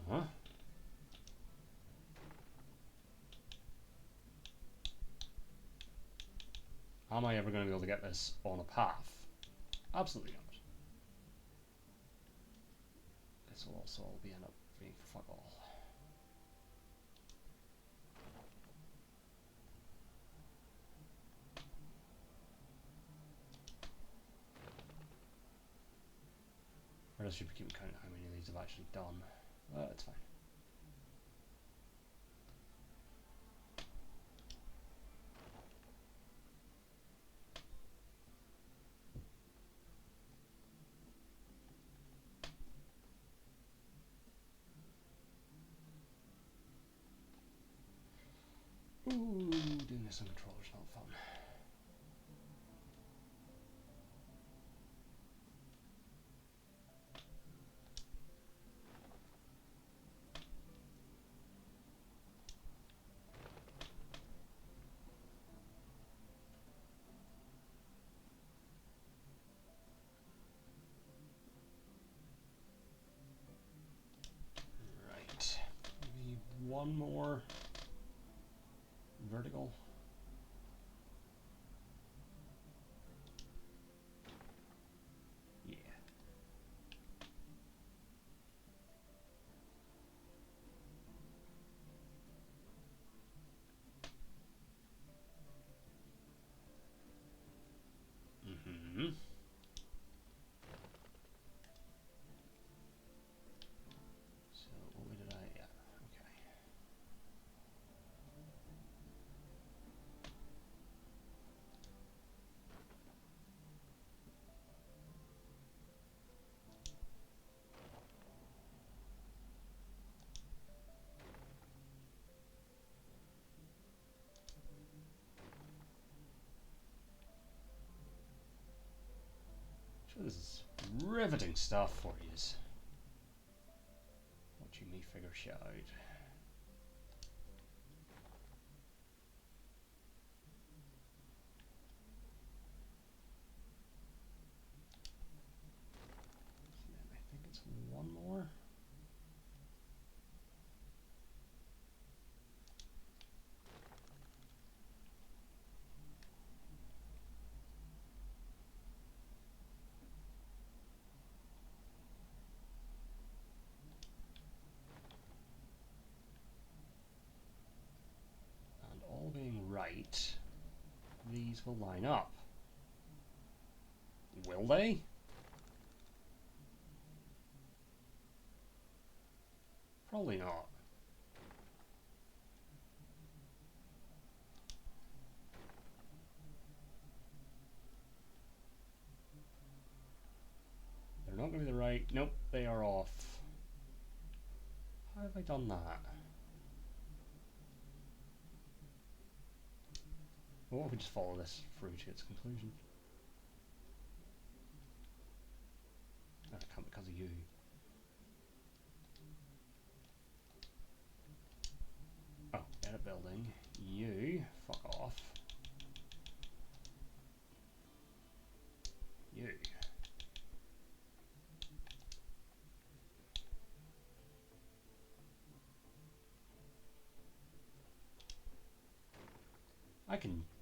Uh-huh. Am I ever going to be able to get this on a path? Absolutely not. This will also all be end up being for fuck all. Or else should be keeping count of how many of these have actually done. It's fine. Ooh, doing this on controller's not fun. Right. one more vertical. Yeah. Mm-hmm. So what did I? Yeah. Okay. Sure, this is riveting stuff for you. Watching me figure shit out. I think it's one more. And all being right, these will line up. Will they? Probably not. They're not going to be the right. Nope, they are off. How have I done that? Well, what if we just follow this through to its conclusion? I can't because of you. Oh, edit building. You, fuck off. You.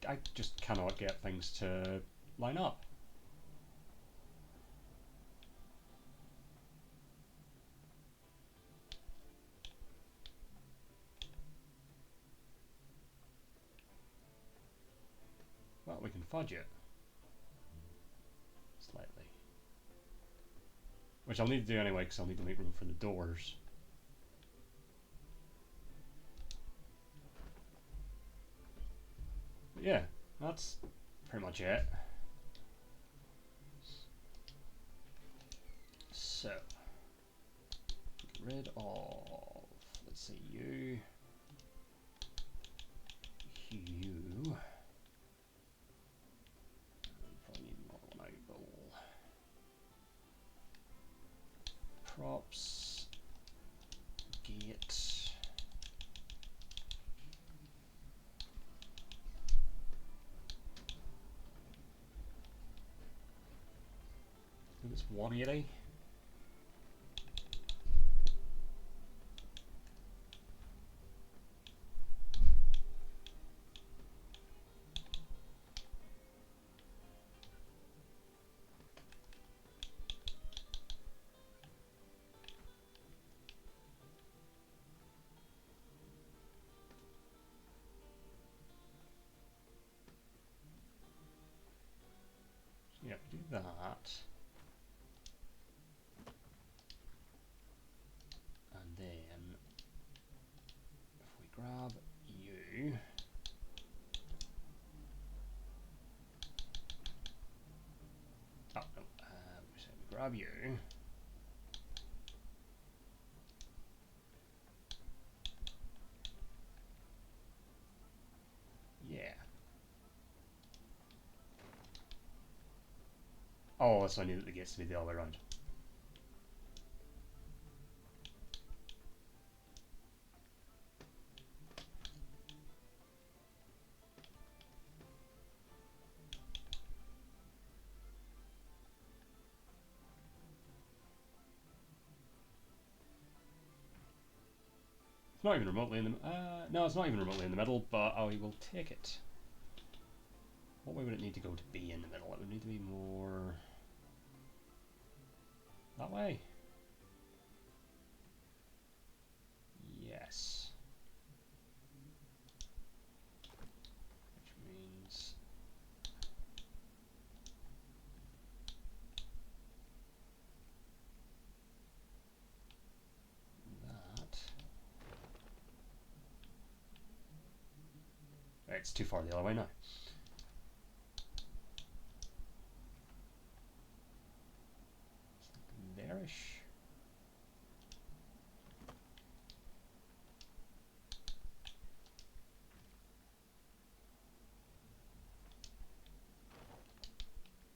I just cannot get things to line up. Well, we can fudge it. Slightly. Which I'll need to do anyway, because I'll need to make room for the doors. But yeah, that's pretty much it. So, get rid of, let's see, you. Probably need another one out, but props, gate. I think it's 180. Yeah, do that. And then if we grab you, oh no, we grab you. Yeah. Oh, so I need it gets to be the other way around. Not even remotely in the... no, it's not even remotely in the middle, but I will take it. What way would it need to go to be in the middle? It would need to be more... that way? Yes. Which means... that... It's too far the other way now. There-ish.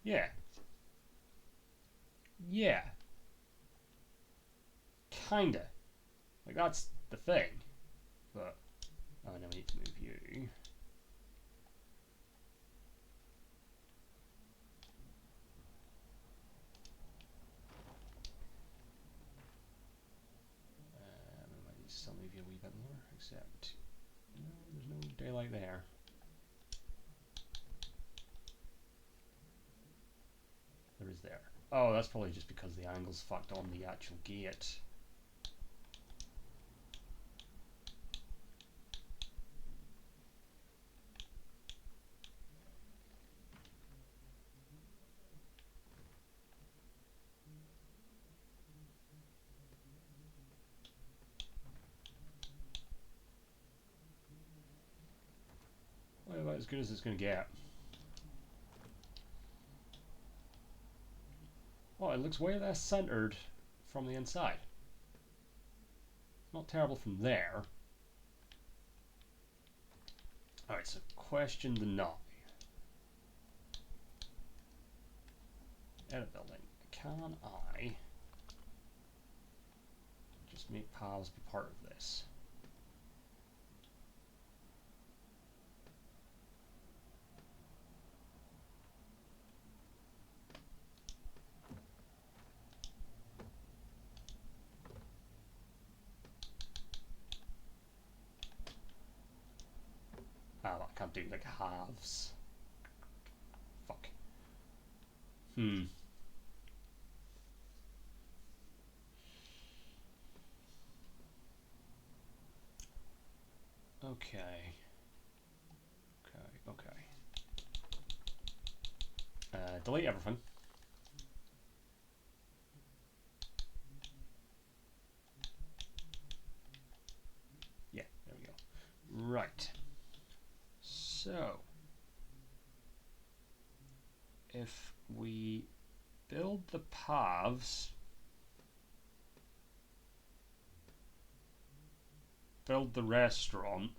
Yeah. Yeah. Kinda. Like, that's the thing. But... oh, now we need to move you. We might need to still move you a wee bit more, except... no, there's no daylight there. There is there. Oh, that's probably just because the angle's fucked on the actual gate. Well, about as good as it's going to get. Oh, it looks way less centered from the inside. Not terrible from there. Alright, so question the now. Edit building. Can I just make paths be part of this? Ah, I can't do like halves. Fuck. Okay. Delete everything. Yeah, there we go. Right. So, if we build the paths, build the restaurant,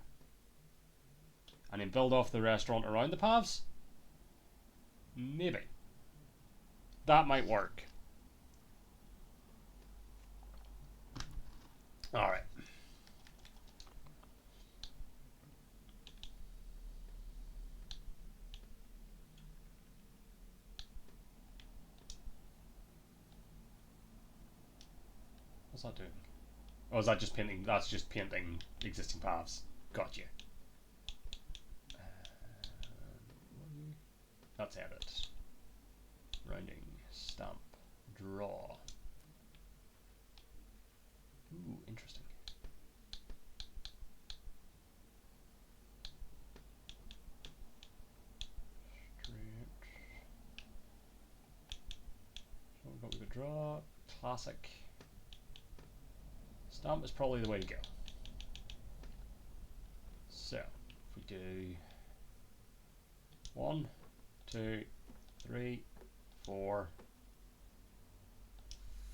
and then build off the restaurant around the paths, maybe. That might work. Alright. What's that doing? Oh, is that just painting? That's just painting existing paths. Gotcha. That's edit. Rounding. Stamp. Draw. Ooh, interesting. Straight. So we could draw. Classic. Stamp is probably the way to go. So, if we do 1, 2, 3, 4,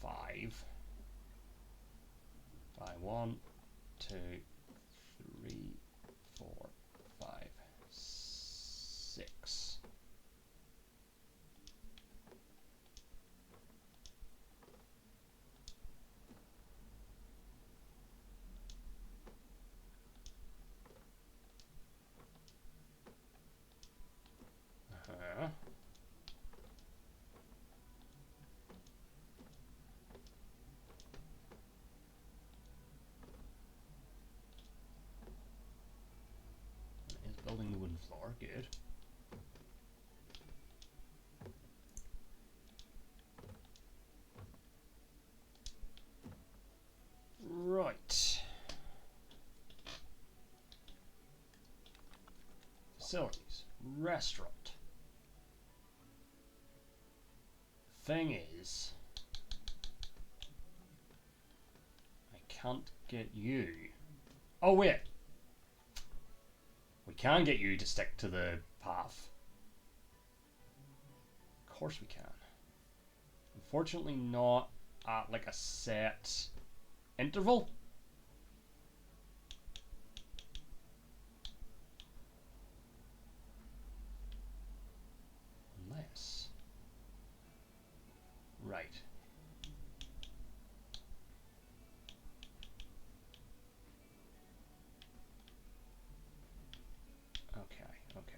5. By 1, 2, 3, 4, 5, 6. wooden floor. Good. Right. Facilities. Restaurant. Thing is, I can't get you. Oh wait, we can get you to stick to the path. Of course we can. Unfortunately, not at like a set interval. Unless. Right. Okay, okay.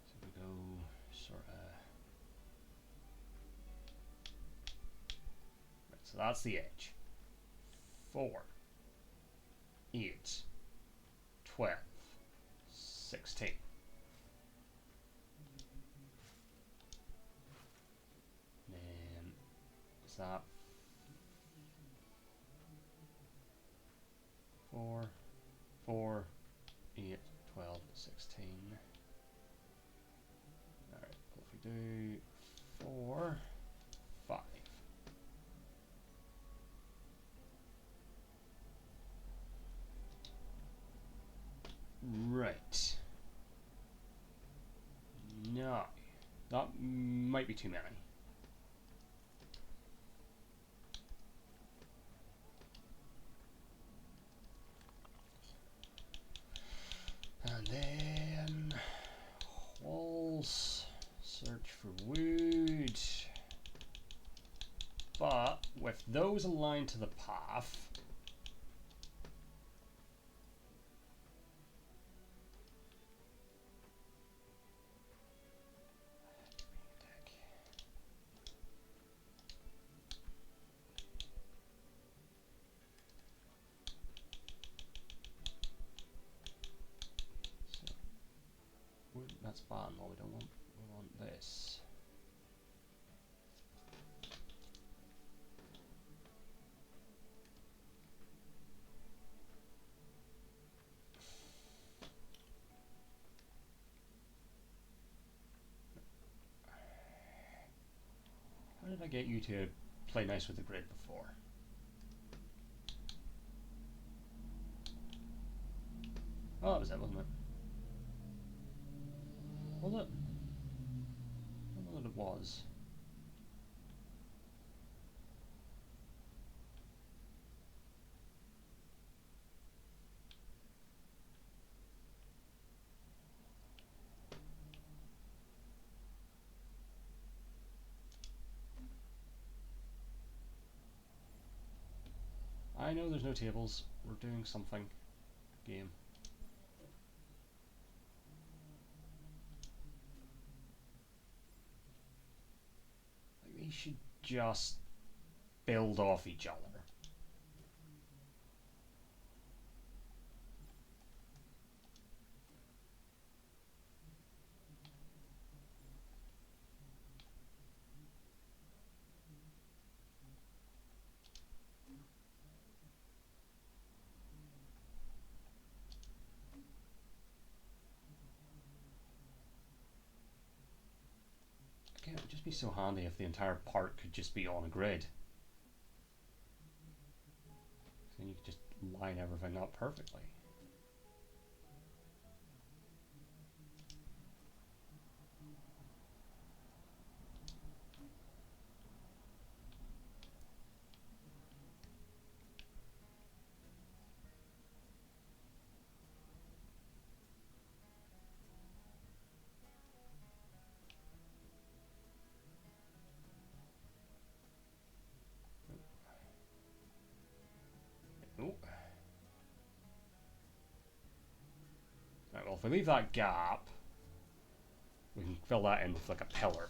So we go sort of. Right, so that's the edge. 4, 8, 12, 16. Then is that 4, 4, 8, 12, 16. Alright, well if we do 4, 5. Right. No. That might be too many. And then walls, search for wood. But with those aligned to the path, so wood, that's bottom. No, we don't want. We want this. How did I get you to play nice with the grid before? Oh, that was it, wasn't it? Was it? I don't know that it was. I know there's no tables. We're doing something. Game. Like, they should just build off each other. Again, it would just be so handy if the entire park could just be on a grid. So then you could just line everything up perfectly. Oh. Right, well, if we leave that gap, we can fill that in with like a pillar.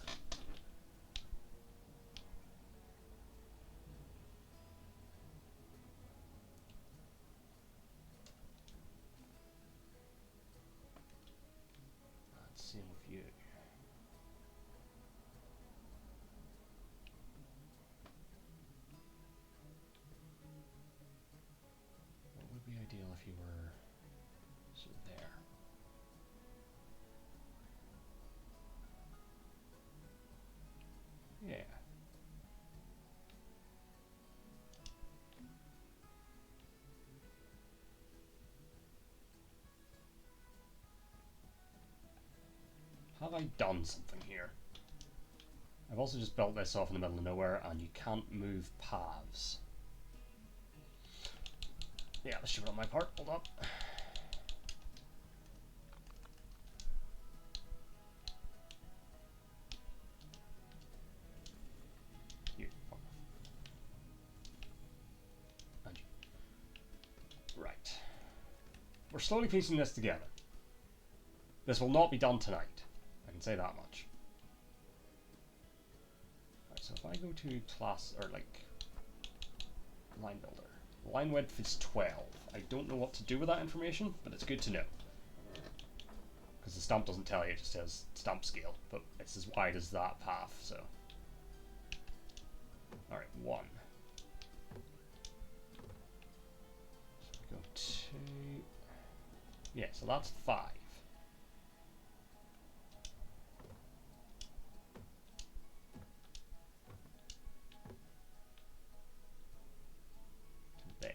if you were sort of there. Yeah. Have I done something here? I've also just built this off in the middle of nowhere, and you can't move paths. Yeah, let's shoot it on my part. Hold up. You. And you. Right. We're slowly piecing this together. This will not be done tonight. I can say that much. Right, so if I go to class, or like, line builder. Line width is 12. I don't know what to do with that information, but it's good to know. Because the stamp doesn't tell you, it just says stamp scale, but it's as wide as that path, so. Alright, 1. So we go 2. Yeah, so that's 5. To there.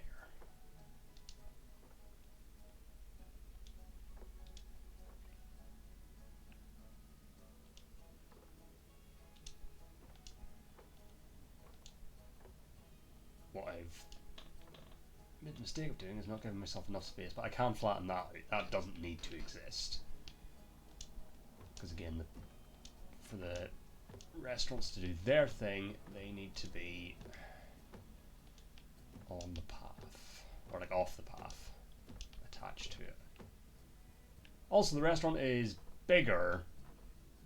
What I've made the mistake of doing is not giving myself enough space, but I can flatten that out. That doesn't need to exist. Because again, for the restaurants to do their thing, they need to be on the path, or like off the path, attached to it. Also, the restaurant is bigger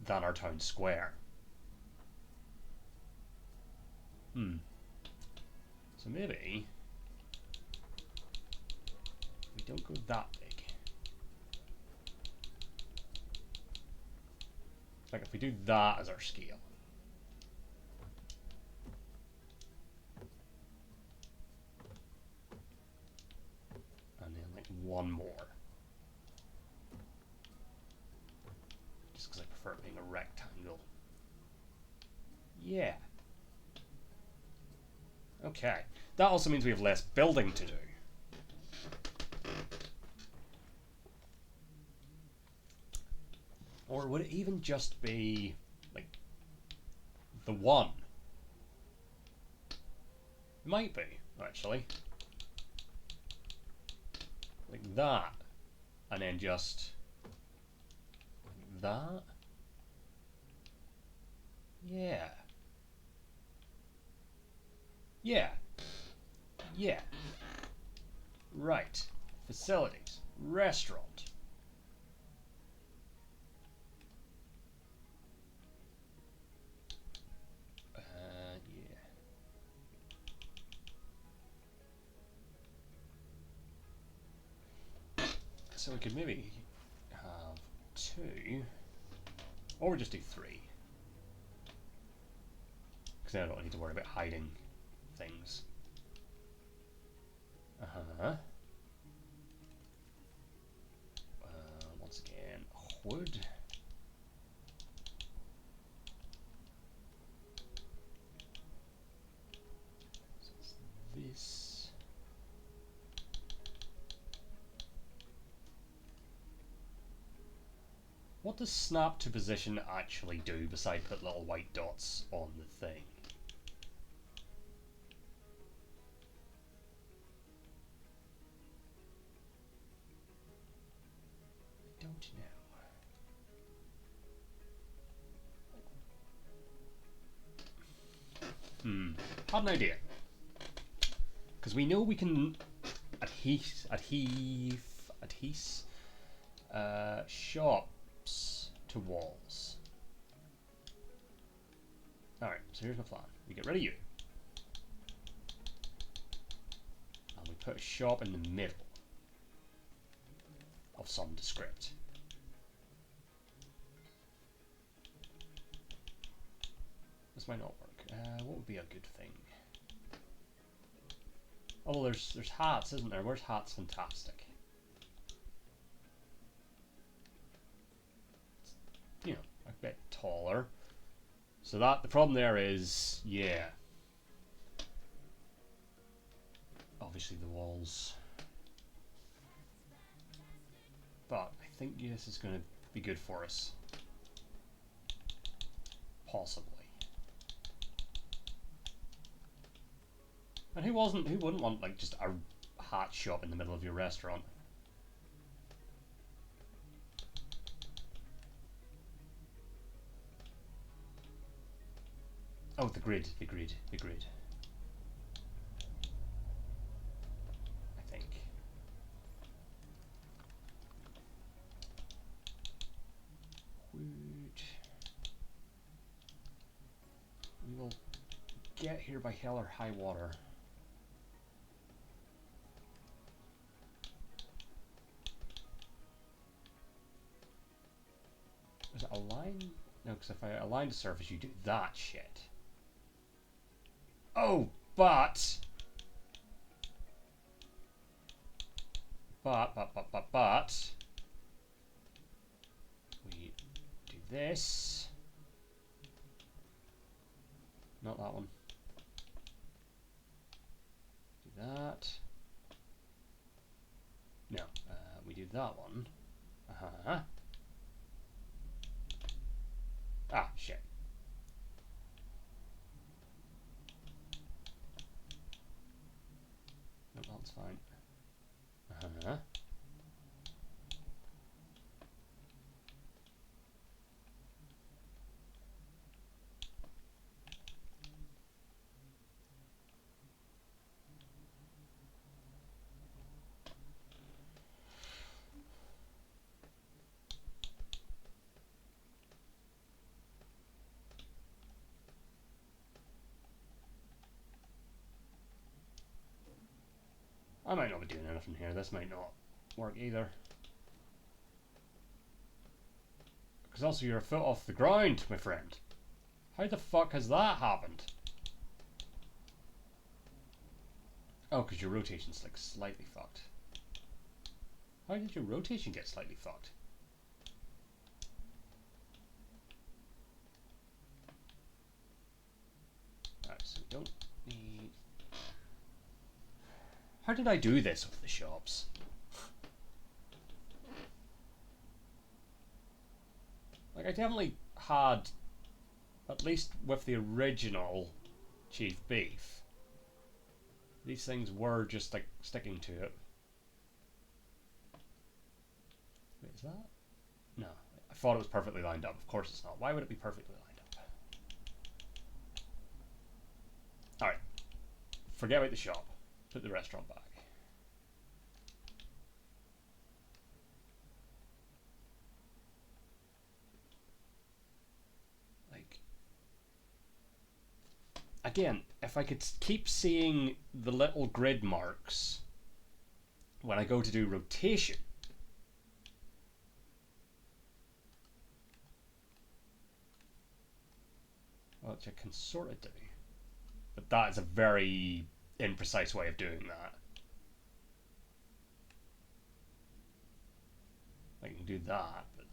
than our town square. So maybe we don't go that big. Like if we do that as our scale. And then like one more. Just because I prefer it being a rectangle. Yeah. Okay. That also means we have less building to do. Or would it even just be like the 1? It might be, actually. Like that. And then just like that. Yeah. Yeah. Yeah. Right. Facilities. Restaurant. Yeah. So we could maybe have 2, or just do 3. Because then I don't need to worry about hiding things. Once again, wood. So it's this. What does snap to position actually do beside put little white dots on the thing? Don't know. Had an idea. Because we know we can adhese shops to walls. Alright, so here's my plan. We get rid of you. And we put a shop in the middle of some descript. This might not work. What would be a good thing? Oh, there's hats, isn't there? Where's hats? Fantastic. You know, a bit taller. So that the problem there is, yeah. Obviously the walls. But I think this is going to be good for us. Possibly. And who wouldn't want like just a hat shop in the middle of your restaurant? Oh, the grid. I think. We will get here by hell or high water. Was it align? No, because if I align the surface, you do that shit. Oh, but we do this. Not that one. Do that. No, we do that one. Ah, shit. No, that's fine. I might not be doing anything here. This might not work either. Because also you're a foot off the ground, my friend. How the fuck has that happened? Oh, because your rotation's like slightly fucked. How did your rotation get slightly fucked? Alright, so we don't need... How did I do this with the shops? Like, I definitely had, at least with the original Chief Beef, these things were just like sticking to it. Wait, is that? No, I thought it was perfectly lined up. Of course it's not. Why would it be perfectly lined up? Alright, forget about the shop. Put the restaurant back. Like, again, if I could keep seeing the little grid marks when I go to do rotation, which I can sort of do, but that is a very imprecise way of doing that. I can do that, but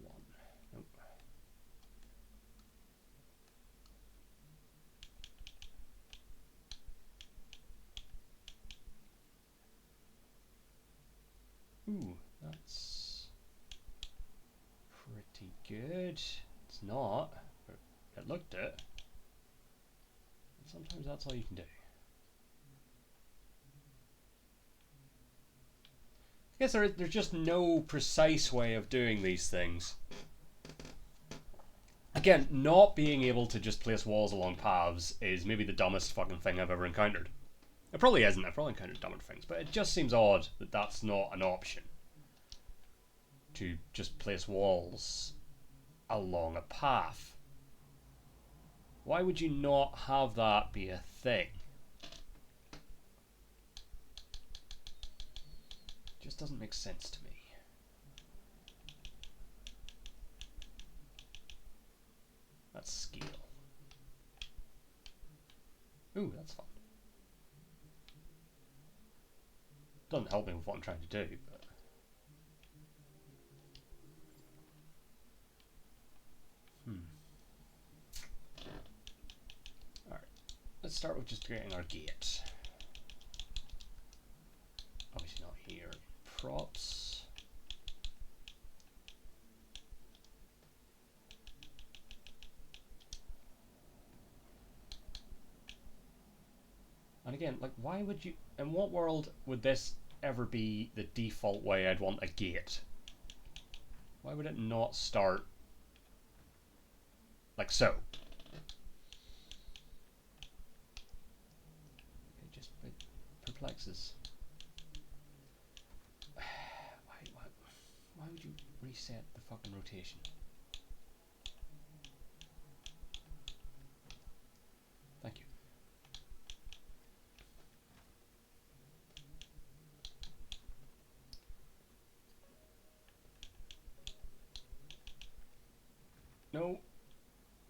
one. Nope. Ooh, that's pretty good. It's not, but it looked it. And sometimes that's all you can do. I guess there's just no precise way of doing these things. Again, not being able to just place walls along paths is maybe the dumbest fucking thing I've ever encountered. It probably isn't. I've probably encountered dumber things, but it just seems odd that that's not an option. To just place walls along a path. Why would you not have that be a thing? Just doesn't make sense to me. Ooh, that's fun. Doesn't help me with what I'm trying to do, but... Alright, let's start with just creating our gate. Obviously not here. Props. And again, like, why would you... In what world would this ever be the default way I'd want a gate? Why would it not start like so? It just perplexes. Why would you reset the fucking rotation? Thank you. No.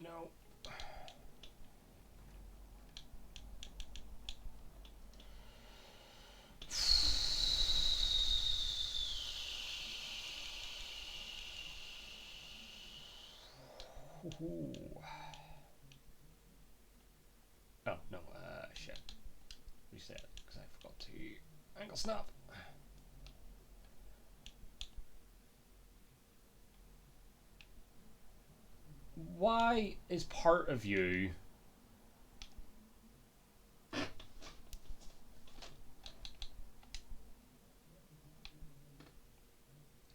No. Oh, no, shit. Reset it, because I forgot to angle snap. Why is part of you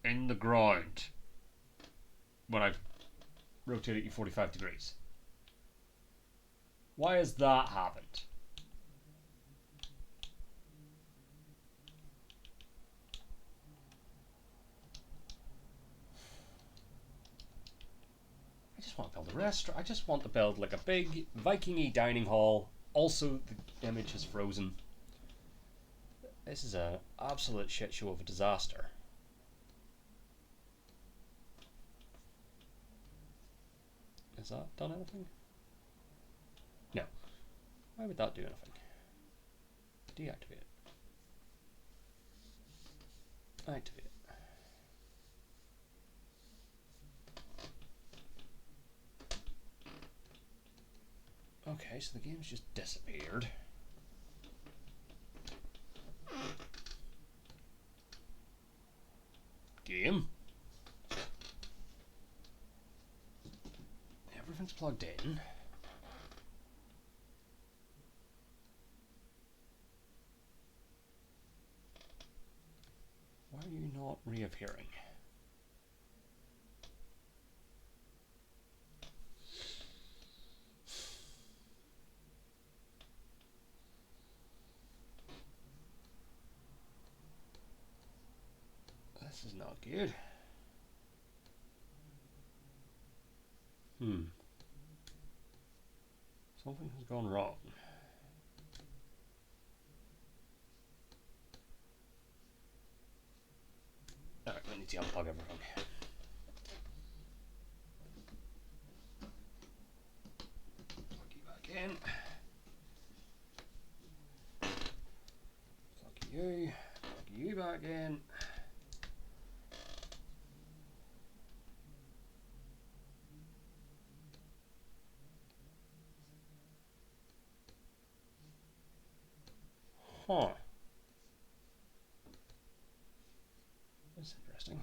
in the ground when I've rotated you 45 degrees? Why has that happened? I just want to build a restaurant. I just want to build like a big Viking-y dining hall. Also, the image is frozen. This is an absolute shit show of a disaster. Has that done anything? No. Why would that do anything? Deactivate it. Activate it. Okay, so the game's just disappeared. Game. Everything's plugged in. Why are you not reappearing? This is not good. Something has gone wrong. Alright, I need to unplug everything. Plug you back in. Plug you back in. Huh. That's interesting.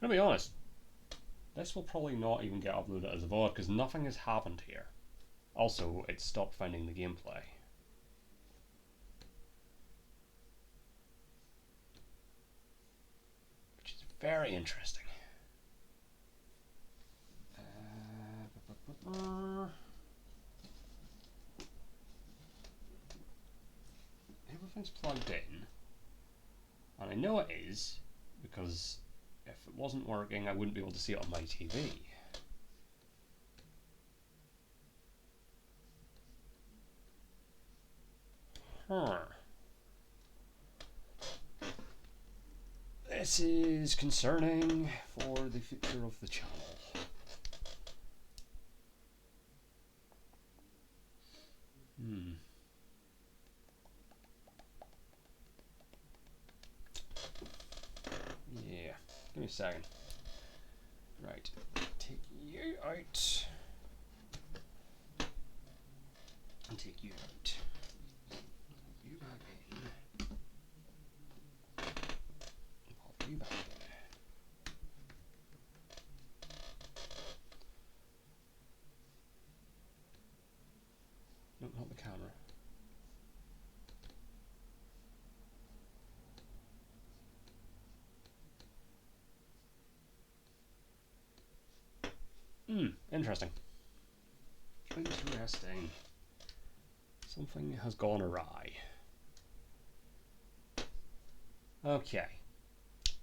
To be honest, this will probably not even get uploaded as a VOD because nothing has happened here. Also, it stopped finding the gameplay. Which is very interesting. Everything's plugged in. And I know it is because if it wasn't working, I wouldn't be able to see it on my TV. this is concerning for the future of the channel. Yeah, give me a second. Right, take you out. And take you out. You back in. Pop you back in. No, not the camera. Interesting. Interesting. Something has gone awry. Okay.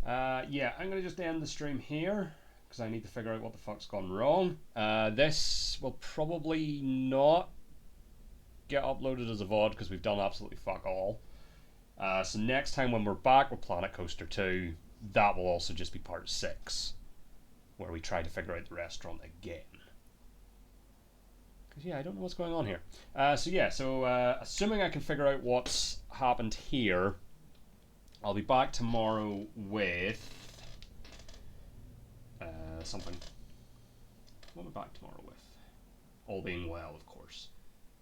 Yeah, I'm going to just end the stream here because I need to figure out what the fuck's gone wrong. This will probably not get uploaded as a VOD because we've done absolutely fuck all. So next time when we're back with Planet Coaster 2, that will also just be part 6, where we try to figure out the restaurant again. Because yeah, I don't know what's going on here. So assuming I can figure out what's happened here, I'll be back tomorrow with something. What am I back tomorrow with? All being well, of course.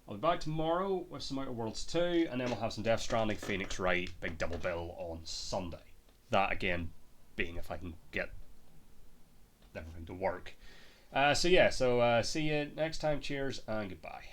I'll be back tomorrow with some Outer Worlds 2, and then we'll have some Death Stranding, Phoenix Wright, big double bill on Sunday. That again being if I can get everything to work. See you next time. Cheers and goodbye.